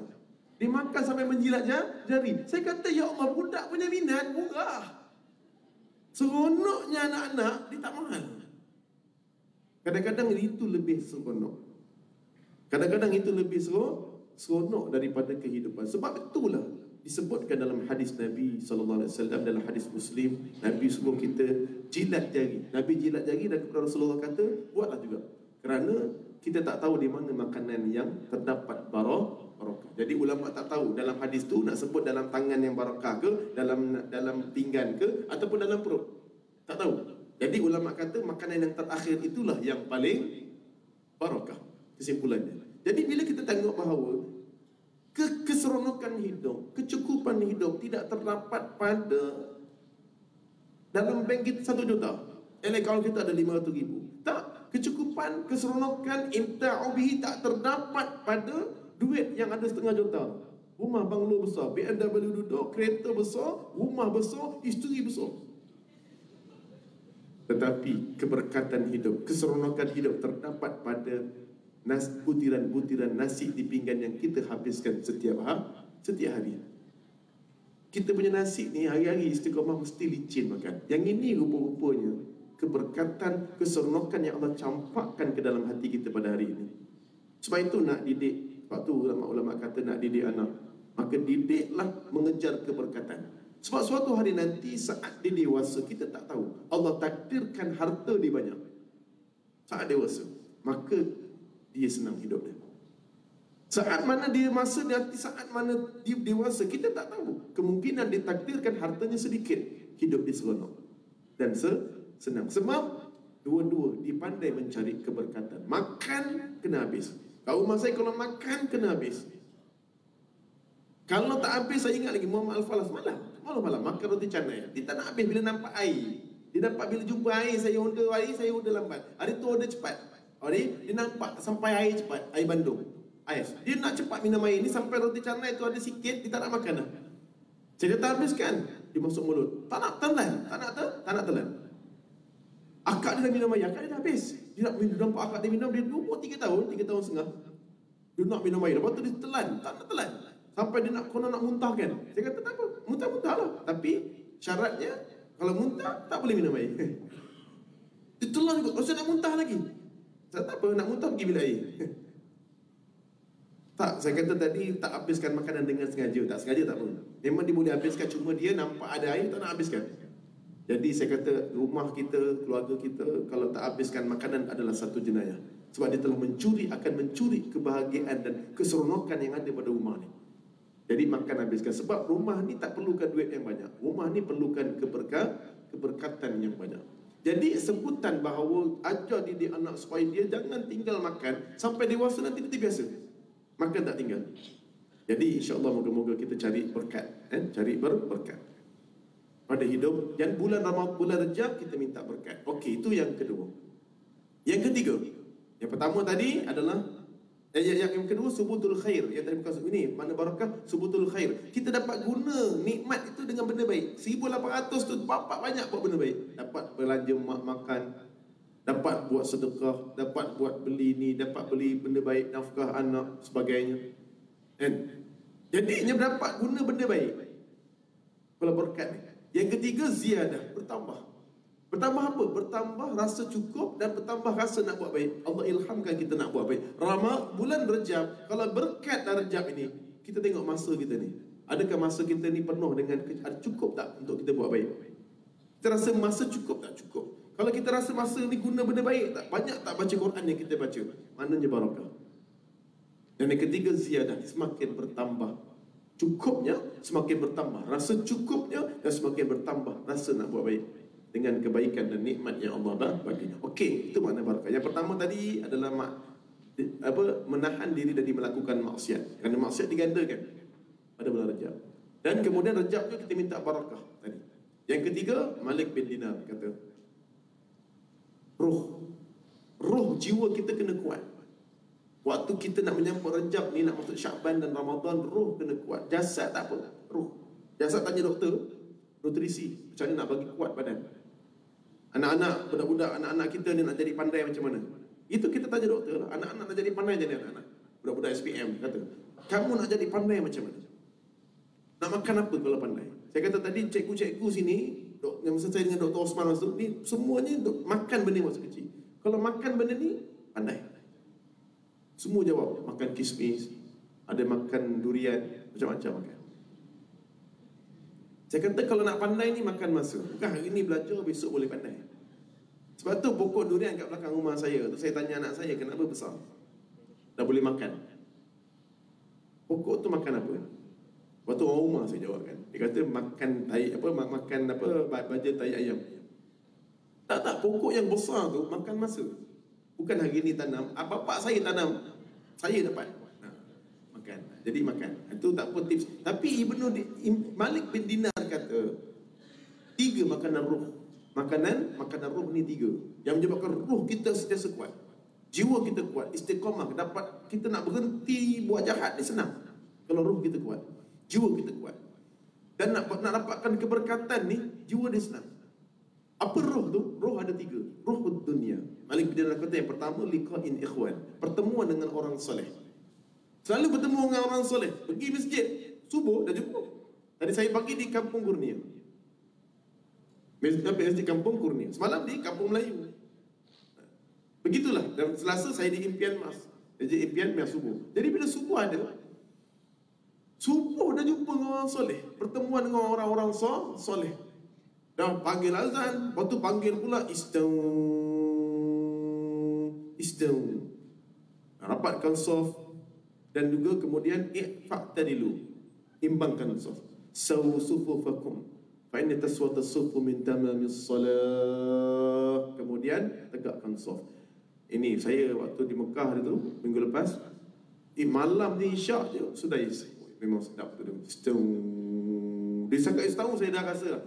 Dia makan sampai menjilat jari. Saya kata, ya Allah, budak punya minat murah. Seronoknya anak-anak, dia tak mahal. Kadang-kadang itu lebih seronok. Kadang-kadang itu lebih seronok daripada kehidupan. Sebab itulah disebutkan dalam hadis Nabi SAW, dalam hadis Muslim, Nabi suruh kita jilat jari. Nabi jilat jari, dan kepada Rasulullah kata, buatlah juga. Kerana kita tak tahu di mana makanan yang terdapat barakah. Jadi ulama tak tahu dalam hadis tu nak sebut dalam tangan yang barakah ke, dalam pinggan ke, ataupun dalam perut. Tak tahu. Jadi ulama kata makanan yang terakhir itulah yang paling barakah. Kesimpulannya. Jadi bila kita tengok bahawa keseronokan hidup, kecukupan hidup tidak terdapat pada dalam bank kita 1 juta. Kalau kita ada 500,000. Tak, kecukupan, keseronokan, imta'u bihi tak terdapat pada duit yang ada 0,5 juta. Rumah banglo besar, BMW duduk, kereta besar, rumah besar, isteri besar. Tetapi keberkatan hidup, keseronokan hidup terdapat pada butiran-butiran nasi di pinggan yang kita habiskan setiap hari. Kita punya nasi ni hari-hari istiqamah mesti licin makan. Yang ini rupa-rupanya keberkatan, keseronokan yang Allah campakkan ke dalam hati kita pada hari ini. Sebab itu nak didik, sebab tu ulama-ulama kata nak didik anak, maka didiklah mengejar keberkatan. Sebab suatu hari nanti saat dia dewasa, kita tak tahu. Allah takdirkan harta dia banyak. Saat dewasa, maka dia senang hidup dia. Saat mana dia masa nanti, saat mana dia dewasa, kita tak tahu. Kemungkinan ditakdirkan hartanya sedikit, hidup dia seronok dan senang. Sebab dua-dua dipandai mencari keberkatan. Makan kena habis. Kau rumah saya kalau makan kena habis. Kalau tak habis, saya ingat lagi Muhammad Al-Falas malam makan roti canai. Dia tak nak habis bila nampak air. Dia dapat bila jumpa air, saya order lambat. Hari tu order cepat. Hari dia nampak sampai air cepat, air bandung, ais. Dia nak cepat minum air ni sampai roti canai tu ada sikit, dia tak nak makan dah. Saya kata habiskan, dia masuk mulut. Tak nak telan. Akak dia dah minum air, akak dia dah habis. Dia nak minum, nampak akak dia minum, dia umur 3 tahun setengah. Dia nak minum air, lepas tu dia telan, tak nak telan. Sampai dia nak muntahkan. Saya kata tak apa, muntah lah. Tapi syaratnya, kalau muntah, tak boleh minum air. Dia telan juga, rasa nak muntah lagi. Saya tak apa, nak muntah pergi bilik air. Tak, saya kata tadi tak habiskan makanan dengan sengaja. Tak sengaja tak apa. Memang dia boleh habiskan, cuma dia nampak ada air, tak nak habiskan. Jadi saya kata rumah kita, keluarga kita, kalau tak habiskan makanan adalah satu jenayah. Sebab dia telah akan mencuri kebahagiaan dan keseronokan yang ada pada rumah ni. Jadi makan habiskan. Sebab rumah ni tak perlukan duit yang banyak. Rumah ni perlukan keberkatan yang banyak. Jadi sebutan bahawa ajar didik anak supaya dia jangan tinggal makan sampai dewasa nanti dia terbiasa. Makan tak tinggal. Jadi insya-Allah moga-moga kita cari berkat, cari berkat pada hidup. Dan bulan Ramadan, bulan Rejab kita minta berkat. Okey, itu yang kedua. Yang ketiga, yang pertama tadi adalah yang kedua subutul khair. Yang tadi bukan ini, mana barakah subutul khair. Kita dapat guna nikmat itu dengan benda baik. 1,800 tu bapak banyak buat benda baik. Dapat belanja mak makan, dapat buat sedekah, dapat buat beli ni, dapat beli benda baik, nafkah anak, sebagainya. Kan? Jadinya dapat guna benda baik. Kalau berkat ni. Yang ketiga ziyadah, bertambah. Bertambah apa? Bertambah rasa cukup dan bertambah rasa nak buat baik. Allah ilhamkan kita nak buat baik. Bulan Rejab, kalau berkat dalam Rejab ini, kita tengok masa kita ni. Adakah masa kita ni penuh dengan, cukup tak untuk kita buat baik? Kita rasa masa cukup tak? Cukup. Kalau kita rasa masa ni guna benda baik tak? Banyak tak baca Quran yang kita baca? Maknanya barakah. Dan yang ketiga ziyadah, semakin bertambah cukupnya, semakin bertambah rasa cukupnya, dan semakin bertambah rasa nak buat baik dengan kebaikan dan nikmat yang Allah dah bagi. Okey, itu makna barakah. Yang pertama tadi adalah menahan diri dari melakukan maksiat. Kerana maksiat digandakan pada bulan Rejab. Dan kemudian Rejab tu kita minta barakah tadi. Yang ketiga, Malik bin Dinar kata, roh jiwa kita kena kuat. Waktu kita nak menyambut Rejab ni, nak masuk Syaban dan Ramadan, roh kena kuat. Jasad tak apa, roh. Jasad tanya doktor, nutrisi, macam mana nak bagi kuat badan. Anak-anak, budak-budak, anak-anak kita ni nak jadi pandai macam mana? Itu kita tanya doktor lah. Anak-anak nak jadi pandai jadi anak-anak. Budak-budak SPM kata, kamu nak jadi pandai macam mana? Nak makan apa kalau pandai? Saya kata tadi cikgu-cikgu sini, yang masa saya dengan Dr. Osman masuk ni, semuanya makan benda masa kecil. Kalau makan benda ni, pandai. Semua jawab, makan kismis, ada makan durian, macam-macam makan. Saya kata kalau nak pandai ni makan masa. Bukan hari ni belajar, besok boleh pandai. Sebab tu pokok durian kat belakang rumah saya tu, saya tanya anak saya kenapa besar, dah boleh makan. Pokok tu makan apa? Lepas tu orang rumah saya jawab kan, dia kata makan baja tai ayam. Tak, pokok yang besar tu makan masa. Bukan hari ni tanam, bapak saya tanam, saya dapat makan. Jadi makan. Itu tak apa tips. Tapi Malik bin Dinar kata 3 makanan roh. Makanan roh ni 3 yang menyebabkan roh kita sentiasa kuat, jiwa kita kuat, istiqamah. Dapat kita nak berhenti buat jahat ni senang kalau roh kita kuat, jiwa kita kuat. Dan nak dapatkan keberkatan ni, jiwa dia senang. Apa roh tu? Roh ada 3. Roh dunia. Malik bin Dinar kata yang pertama liqa'in ikhwan, pertemuan dengan orang soleh. Selalu bertemu dengan orang soleh. Pergi masjid subuh dah cukup. Tadi saya pagi di Kampung Kurnia, masjid Kampung Kurnia. Semalam di Kampung Melayu. Begitulah. Dan Selasa saya di Impian Mas, masjid Impian Mas subuh. Jadi bila subuh ada, Subuh dah jumpa dengan orang soleh, pertemuan dengan orang-orang soleh. Dah panggil azan, lepas tu panggil pula istau. Rapatkan saf, dan juga kemudian i'tadilu, imbangkan saf. Sawu sufufakum fa inna taswata sufu min tamamis salah. Kemudian tegakkan saf. Ini saya waktu di Mekah itu minggu lepas, malam ni isyak je sudah isi. Memang sedap tu. Dia cakap setahun saya dah rasa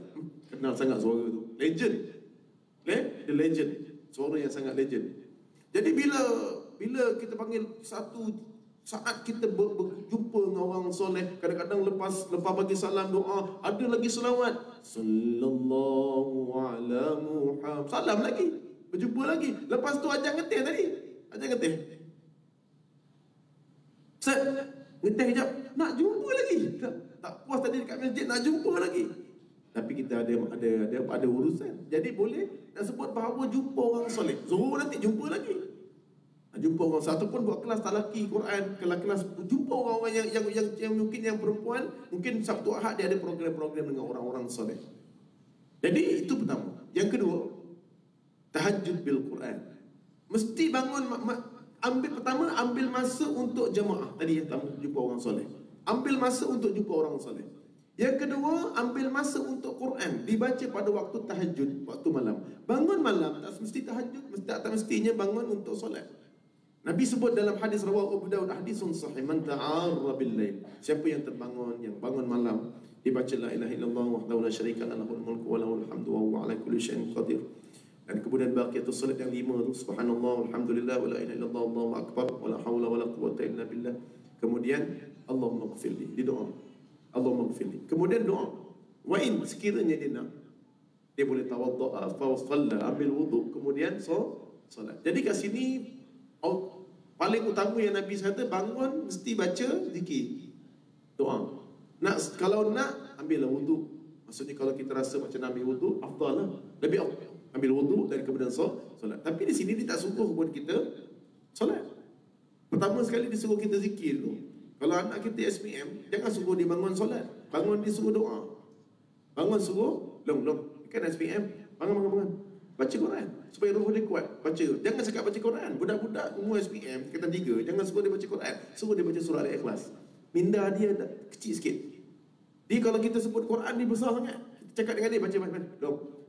kenal sangat suara tu. Legend. The legend. Suara yang sangat legend. Jadi bila kita panggil satu saat kita berjumpa dengan orang soleh, kadang-kadang lepas bagi salam doa, ada lagi selawat. Sallallahu ala Muhammad. Salam lagi. Berjumpa lagi. Lepas tu ajak ngeteh tadi. Ajak ngeteh. Set. Ngeteh kejap. Nak jumpa lagi. Tak puas tadi dekat masjid, nak jumpa lagi. Tapi kita ada urusan. Jadi boleh nak sebut bahawa jumpa orang soleh. Zuhur nanti jumpa lagi. Jumpa orang satu pun buat kelas talaki Quran, kelas jumpa orang-orang yang mungkin yang perempuan, mungkin Sabtu Ahad dia ada program-program dengan orang-orang soleh. Jadi itu pertama. Yang kedua, tahajud bil Quran. Mesti bangun ambil masa untuk jemaah. Tadi yang pertama, jumpa orang soleh. Ambil masa untuk jumpa orang soleh. Yang kedua, ambil masa untuk Quran, dibaca pada waktu tahajud, waktu malam. Bangun malam tak mesti tahajud, tak mestinya bangun untuk solat. Nabi sebut dalam hadis rawahu Abu Daud, hadisun sahih, man ta'arra bil lail. Siapa yang bangun malam, dibaca la ilaha illallah wahdahu la syarika lahu, lahul mulku wa lahul hamdu wa huwa ala kulli syai'in qadir. Dan kemudian baqiyatus salat yang 5 tu, subhanallah walhamdulillah wa la ilaha illallah wallahu akbar wa la haula wa la quwwata illa billah. Kemudian Allahumma ighfirli, di doa. Allahumma ighfirli. Kemudian doa. Wa in sekiranya dia nak, dia boleh tawaddu'a fa shalla, ambil wudu, kemudian solat. Jadi kat sini paling utama yang Nabi kata, bangun mesti baca zikir, doa. Kalau nak ambillah wudu. Maksudnya kalau kita rasa macam nak ambil wudu, afdal lah, lebih ambil wudu dan kemudian solat. Tapi di sini dia tak suruh buat kita solat. Pertama sekali dia suruh kita zikir tu. Kalau anak kita SPM, jangan suruh dia bangun solat, bangun dia suruh doa. Bangun suruh long kan SPM, bangun baca Quran supaya roh dia kuat. Baca. Jangan cakap baca Quran. Budak-budak umur SPM tingkatan 3, jangan suruh dia baca Quran. Suruh dia baca surah Al-Ikhlas. Minda dia kecil sikit. Dia kalau kita sebut Quran dia besar sangat. Kita cakap dengan dia baca.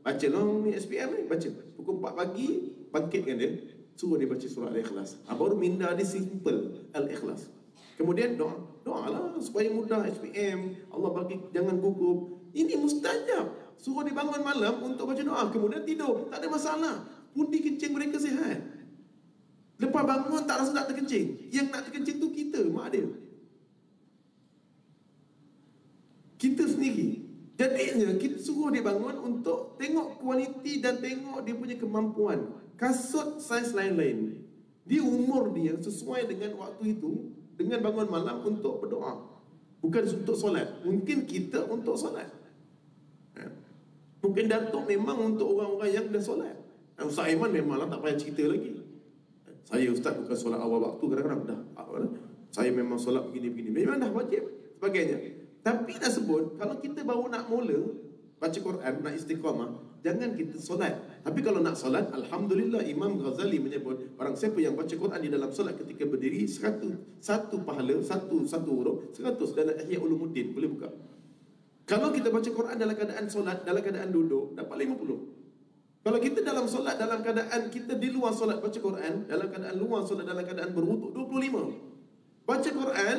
Baca ni SPM ni, baca. Pukul 4 pagi bangkitkan dia. Suruh dia baca surah Al-Ikhlas. Baru minda dia simple Al-Ikhlas. Kemudian doa lah supaya mudah SPM. Allah bagi jangan gugup. Ini mustajab. Suruh dia bangun malam untuk baca doa, kemudian tidur, tak ada masalah. Pundi kencing mereka sihat. Lepas bangun tak rasa nak terkencing. Yang nak terkencing tu kita, mak dia. Kita sendiri. Jadinya kita suruh dia bangun untuk tengok kualiti dan tengok dia punya kemampuan. Kasut saiz lain-lain. Dia umur dia sesuai dengan waktu itu, dengan bangun malam untuk berdoa. Bukan untuk solat. Mungkin kita untuk solat. Mungkin Datuk memang untuk orang-orang yang dah solat. Ustaz Aiman memanglah tak payah cerita lagi. Saya Ustaz bukan solat awal waktu, kadang-kadang dah. Saya memang solat begini-begini. Memang dah wajib sebagainya. Tapi dah sebut, kalau kita baru nak mula baca Quran, nak istiqamah, jangan kita solat. Tapi kalau nak solat, Alhamdulillah Imam Ghazali menyebut, barang siapa yang baca Quran di dalam solat ketika berdiri, satu pahala, satu huruf, 100 dalam Ihya Ulumuddin. Boleh buka. Kalau kita baca Quran dalam keadaan solat, dalam keadaan duduk, dapat 50. Kalau kita dalam solat, dalam keadaan kita di luar solat baca Quran, dalam keadaan luar solat, dalam keadaan berwuduk, 25. Baca Quran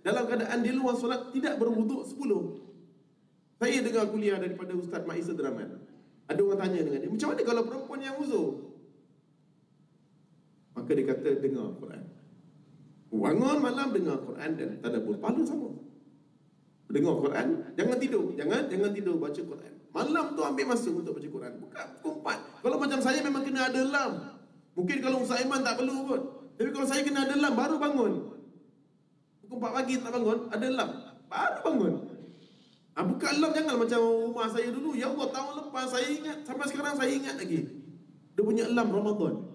dalam keadaan di luar solat tidak berwuduk, 10. Saya dengar kuliah daripada Ustaz Ma'isa Draman. Ada orang tanya dengan dia, macam mana kalau perempuan yang uzur? Maka dia kata, dengar Quran. Bangun malam dengar Quran dan tadabbur, pahala sama. Dengar Quran, jangan tidur. Jangan tidur baca Quran. Malam tu ambil masa untuk baca Quran. Bukan pukul 4. Kalau macam saya memang kena ada alarm. Mungkin kalau Ustaz Aiman tak perlu kot. Tapi kalau saya kena ada alarm baru bangun. Pukul 4 pagi tak bangun, ada alarm, baru bangun. Buka alarm jangan macam rumah saya dulu. Ya Allah, tahun lepas saya ingat, sampai sekarang saya ingat lagi. Dia punya alarm Ramadan.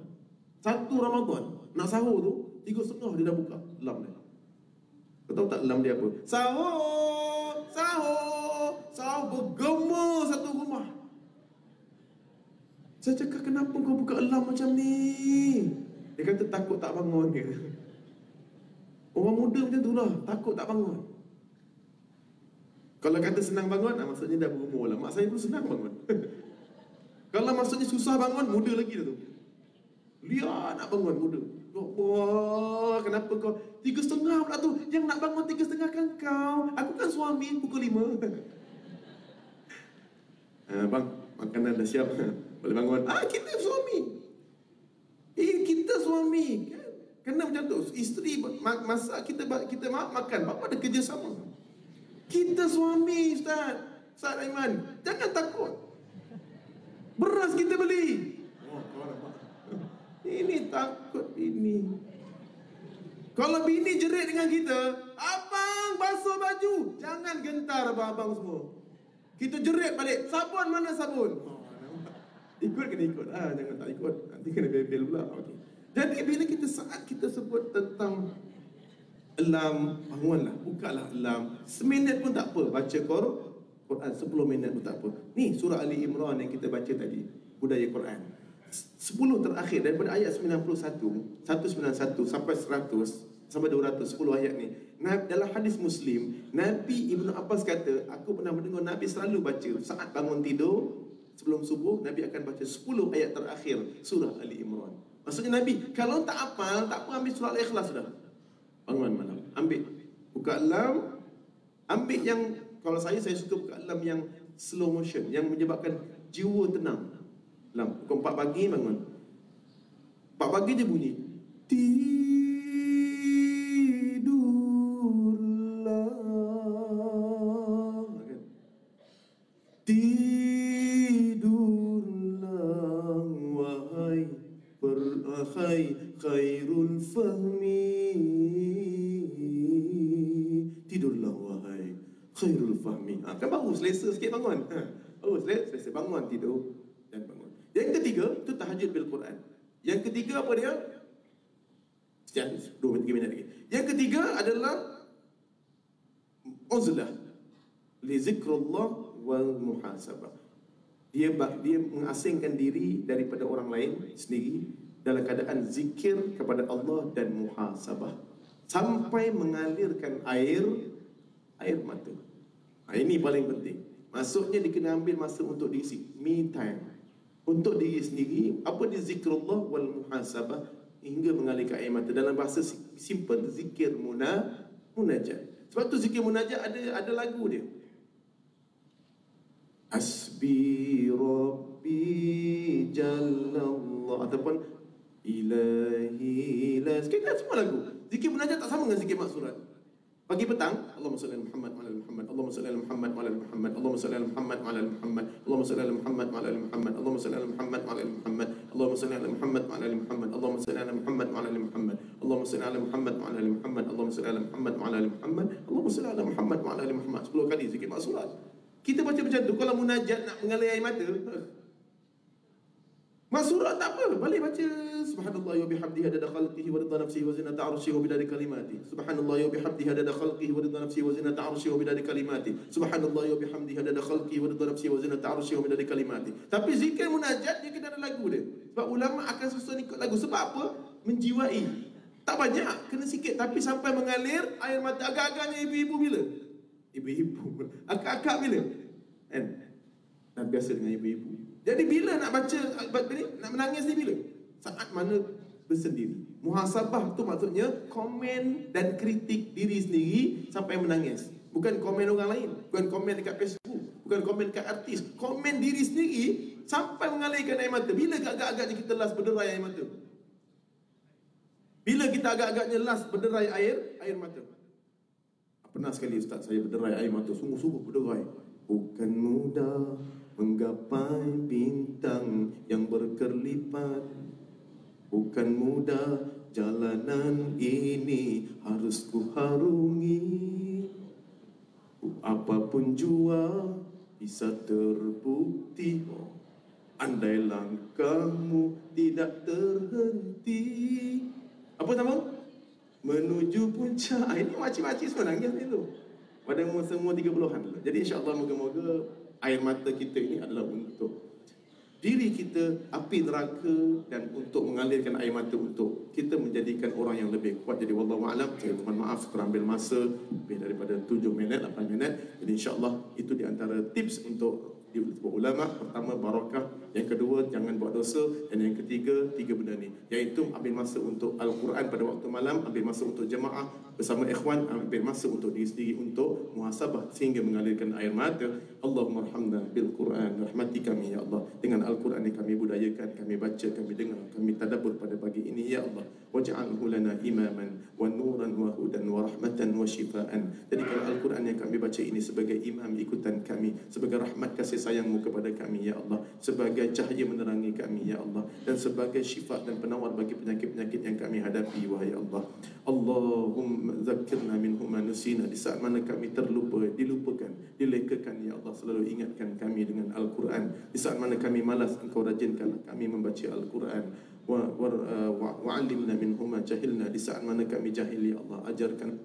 1 Ramadan nak sahur tu 3.30 dia dah buka alarm dia. Kau tahu tak elam dia apa? Sahur, sahur, sahur, bergema satu rumah. Saya cakap, kenapa kau buka elam macam ni? Dia kata takut tak bangun dia. Orang muda macam tu lah, takut tak bangun. Kalau kata senang bangun, maksudnya dah berumur lah. Mak saya pun senang bangun. Kalau maksudnya susah bangun, muda lagi dah tu. Lihat nak bangun, muda. Wah, kenapa kau 3.30 pula tu? Yang nak bangun 3.30 kan kau. Aku kan suami, pukul 5. Bang, makanan dah siap. Boleh bangun. Kita suami. Kita suami. Kena macam tu. Isteri masak, kita makan. Bapa ada kerja sama. Kita suami, Ustaz Aiman. Jangan takut. Beras kita beli. Kau nampak? Ini takut bini. Kalau bini jerit dengan kita, abang basuh baju. Jangan gentar abang semua. Kita jerit balik. Sabun mana sabun? Ikut kena ikut. Jangan tak ikut. Nanti kena bebel pula. Okay. Jadi bila saat kita sebut tentang elam, bangunlah, bukalah elam. Seminit pun tak apa. Baca Quran 10 minit pun tak apa. Ni surah Ali Imran yang kita baca tadi. Budaya Quran. 10 terakhir daripada ayat 191 sampai 100 sampai 200, 10 ayat ni. Dalam hadis Muslim, Nabi Ibnu Abbas kata, aku pernah mendengar Nabi selalu baca saat bangun tidur sebelum subuh, Nabi akan baca 10 ayat terakhir surah Ali Imran. Maksudnya Nabi, kalau tak hafal, tak apa, ambil surah Al-Ikhlas sudah. Bangun malam, ambil, buka alam, ambil yang, kalau saya suka buka alam yang slow motion, yang menyebabkan jiwa tenang. Alam, pukul 4 pagi bangun. 4 pagi je bunyi. Tidurlah. Tidurlah wahai khairul fahmi. Tidurlah wahai khairul fahmi. Kan baru selesa sikit bangun. Baru selesa bangun tidur dan bangun. Yang ketiga, itu tahajud bil Quran. Yang ketiga apa dia? Sekejap, 2-3 minit lagi. Yang ketiga adalah uzlah li zikrullah wal muhasabah. Dia mengasingkan diri daripada orang lain sendiri dalam keadaan zikir kepada Allah dan muhasabah sampai mengalirkan air mata. Ini paling penting. Maksudnya dia kena ambil masa untuk diri, me time, untuk diri sendiri. Apa dia zikrullah wal muhasabah, hingga mengalirkan air mata. Dalam bahasa simple, zikir munajat. Sebab tu zikir munajat ada lagu dia. Hasbi Rabbi Jallallah, ataupun Ilahi la. Sekali semua lagu. Zikir munajat tak sama dengan zikir maksurat. Pagi petang, Allahumma salli ala Muhammad wa ala Muhammad, Allahumma salli ala Muhammad wa ala Muhammad, Allahumma salli ala Muhammad wa ala Muhammad, Allahumma salli ala Muhammad wa ala Muhammad, Allahumma salli ala Muhammad wa ala Muhammad, Allahumma salli ala Muhammad wa ala Muhammad, Allahumma salli ala Muhammad wa ala Muhammad, Allahumma salli ala Muhammad wa ala Muhammad, Allahumma salli ala Muhammad wa ala Muhammad, Allahumma salli ala Muhammad wa ala Muhammad. 10 kali zikir maksurat. Kita baca macam tu. Kalau munajat nak mengalir air mata, maksurat tak apa, balik baca subhanallah wa bihamdihi adada khalqihi wa ridha nafsihi wa zinata 'arsyihi wa bidadi kalimati. Subhanallah wa bihamdihi adada khalqihi wa ridha nafsihi wa zinata 'arsyihi wa bidadi kalimati. Subhanallah wa bihamdihi adada khalqihi wa ridha nafsihi wa zinata 'arsyihi wa bidadi kalimati. Tapi zikir munajat dia kena ada lagu dia. Sebab ulama akan susun ikut lagu. Sebab apa? Menjiwai. Tak banyak, kena sikit, tapi sampai mengalir air mata. Agak-agaknya ibu-ibu bila? Ibu-ibu. Akak-akak bila? Kan? Dah biasa dengan ibu-ibu. Jadi bila nak baca nak menangis ni bila? Saat mana bersendiri. Muhasabah tu maksudnya komen dan kritik diri sendiri sampai menangis. Bukan komen orang lain, bukan komen dekat Facebook, bukan komen dekat artis. Komen diri sendiri sampai mengalirkan air mata. Bila agak-agaknya kita last berderai air mata? Bila kita agak-agaknya last berderai air mata? Pernah sekali Ustaz saya berderai air mata, sungguh-sungguh berderai. Bukan mudah menggapai bintang yang berkerlipat, bukan mudah jalanan ini harus ku harungi. Apapun jua bisa terbukti, andai langkahmu tidak terhenti. Apa nama? menuju puncak. Ini makcik-makcik semua nangis ni tu. Pada umur semua 30-an dulu. Jadi insya-Allah moga-moga air mata kita ini adalah untuk diri kita, api neraka, dan untuk mengalirkan air mata untuk kita menjadikan orang yang lebih kuat. Jadi wallahu a'lam. Saya mohon maaf kerana ambil masa lebih daripada 7 minit, 8 minit. Jadi insya-Allah itu di antara tips untuk ulama. Pertama, barakah. Yang kedua, jangan buat dosa. Dan yang ketiga, 3 benda ni, iaitu ambil masa untuk Al-Quran pada waktu malam, ambil masa untuk jemaah bersama ikhwan, ambil masa untuk diri sendiri untuk muhasabah sehingga mengalirkan air mata. Allahumma arhamna bil Quran, rahmati kami ya Allah. Dengan Al-Quran ini kami budayakan, kami baca, kami dengar, kami tadabbur pada pagi ini ya Allah. Waj'alhu lana imaman wa nuran wa hudan wa rahmatan wa shifaan. Jadikan Al-Quran yang kami baca ini sebagai imam ikutan kami, sebagai rahmat kasih sayangmu kepada kami ya Allah, sebagai cahaya menerangi kami ya Allah, dan sebagai syifa dan penawar bagi penyakit-penyakit yang kami hadapi wahai Allah. Allahumma zakkirna minhu ma nusina. Di saat mana kami terlupa, dilupakan, dilekakan ya Allah, selalu ingatkan kami dengan Al-Quran. Di saat mana kami malas, Engkau rajinkanlah kami membaca Al-Quran. Wa'allimna minhu ma jahilna. Di saat mana kami jahil ya Allah, ajarkan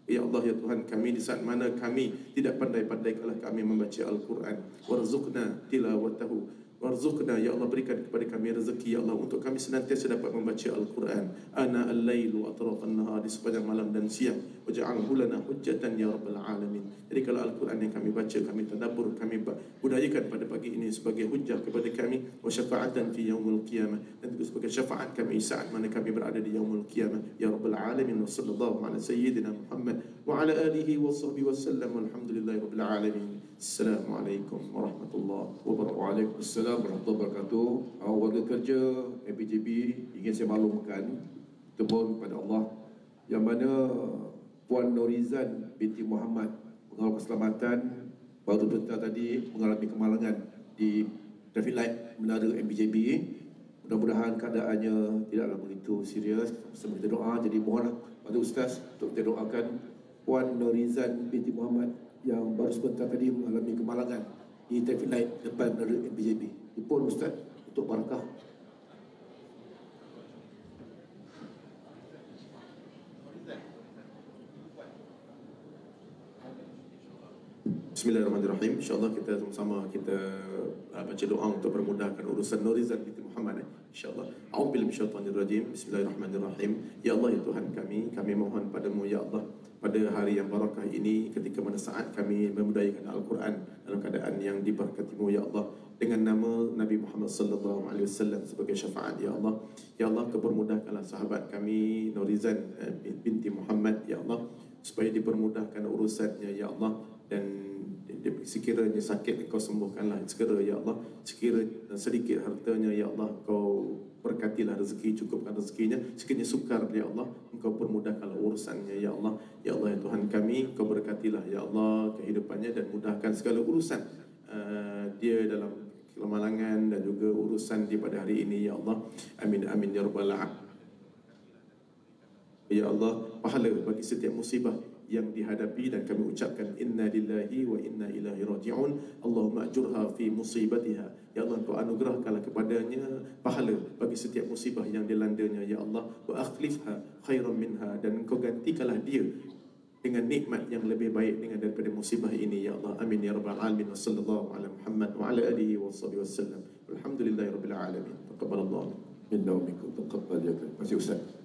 ya Allah ya Tuhan kami. Di saat mana kami tidak pandai-pandai, kalah kami membaca Al-Quran. Warzuqna tilawatahu. Warzuqna ya Allah, berikan kepada kami rezeki ya Allah untuk kami senantiasa dapat membaca Al-Quran ana al-lail wa atrafan nahar, di sepanjang malam dan siang. Waj'alhu lana hujjatan ya rabbal alamin. Jadi kalau Al-Quran yang kami baca, kami tadabbur, kami budayakan pada pagi ini sebagai hujjah kepada kami, wa syafa'atan fi yaumil qiyamah, dan juga sebagai syafaat kami saat mana kami berada di yaumul qiyamah ya rabbal alamin. Wa sallallahu ala sayyidina Muhammad wa ala alihi wa sahbihi wa sallam. Walhamdulillahi rabbil alamin. Assalamualaikum warahmatullahi wabarakatuh. Waalaikumsalam warahmatullahi wabarakatuh. Warga kerja MPJB ingin saya maklumkan, termohon kepada Allah yang mana Puan Norizan binti Muhammad, pengawal keselamatan, baru sebentar tadi mengalami kemalangan di traffic light menara MPJB. Mudah-mudahan keadaannya tidaklah begitu serius. Bersama kita doa, jadi mohonlah pada Ustaz untuk kita doakan Puan Norizan binti Muhammad yang baru sebentar tadi mengalami kemalangan di traffic light depan menara MPJB. Dipun Ustaz untuk barakah. Bismillahirrahmanirrahim. InsyaAllah kita sama-sama kita baca doa untuk permudahkan urusan Norizan binti Muhammad. InsyaAllah. A'udzubillahi minasyaitanirrajim. Bismillahirrahmanirrahim. Ya Allah ya Tuhan kami mohon padamu ya Allah, pada hari yang barakah ini, ketika mana saat kami memudayakan Al-Quran dalam keadaan yang diberkati-Mu ya Allah, dengan nama Nabi Muhammad sallallahu alaihi wasallam sebagai syafaat ya Allah. Ya Allah, kepermudahkanlah sahabat kami Norizan binti Muhammad ya Allah, supaya dipermudahkan urusannya ya Allah, dan sekiranya sakit Engkau sembuhkanlah segera ya Allah, sekiranya sedikit hartanya ya Allah Engkau berkatilah rezeki, cukupkan rezekinya, sekiranya sukar ya Allah Engkau permudahkanlah urusannya ya Allah. Ya Allah ya Tuhan kami, Engkau berkatilah ya Allah kehidupannya dan mudahkan segala urusan dia dalam kemalangan dan juga urusan di pada hari ini ya Allah. Amin amin ya rabbal alamin. Ya Allah, pahala bagi setiap musibah yang dihadapi, dan kami ucapkan inna lillahi wa inna ilaihi raji'un. Allahumma ajurha fi musibatiha. Ya Allah, Engkau anugerahkanlah kepadanya pahala bagi setiap musibah yang dilandanya ya Allah. Wa akhlifha khairan minha, dan Engkau gantikanlah dia dengan nikmat yang lebih baik dengan daripada musibah ini ya Allah. Amin ya rabbal alamin. Wa sallallahu ala Muhammad wa ala alihi wa sahbihi wasallam. Alhamdulillahi rabbil alamin. Taqabbalallahu minna wa minkum. Taqabbal ya. Terima kasih Ustaz.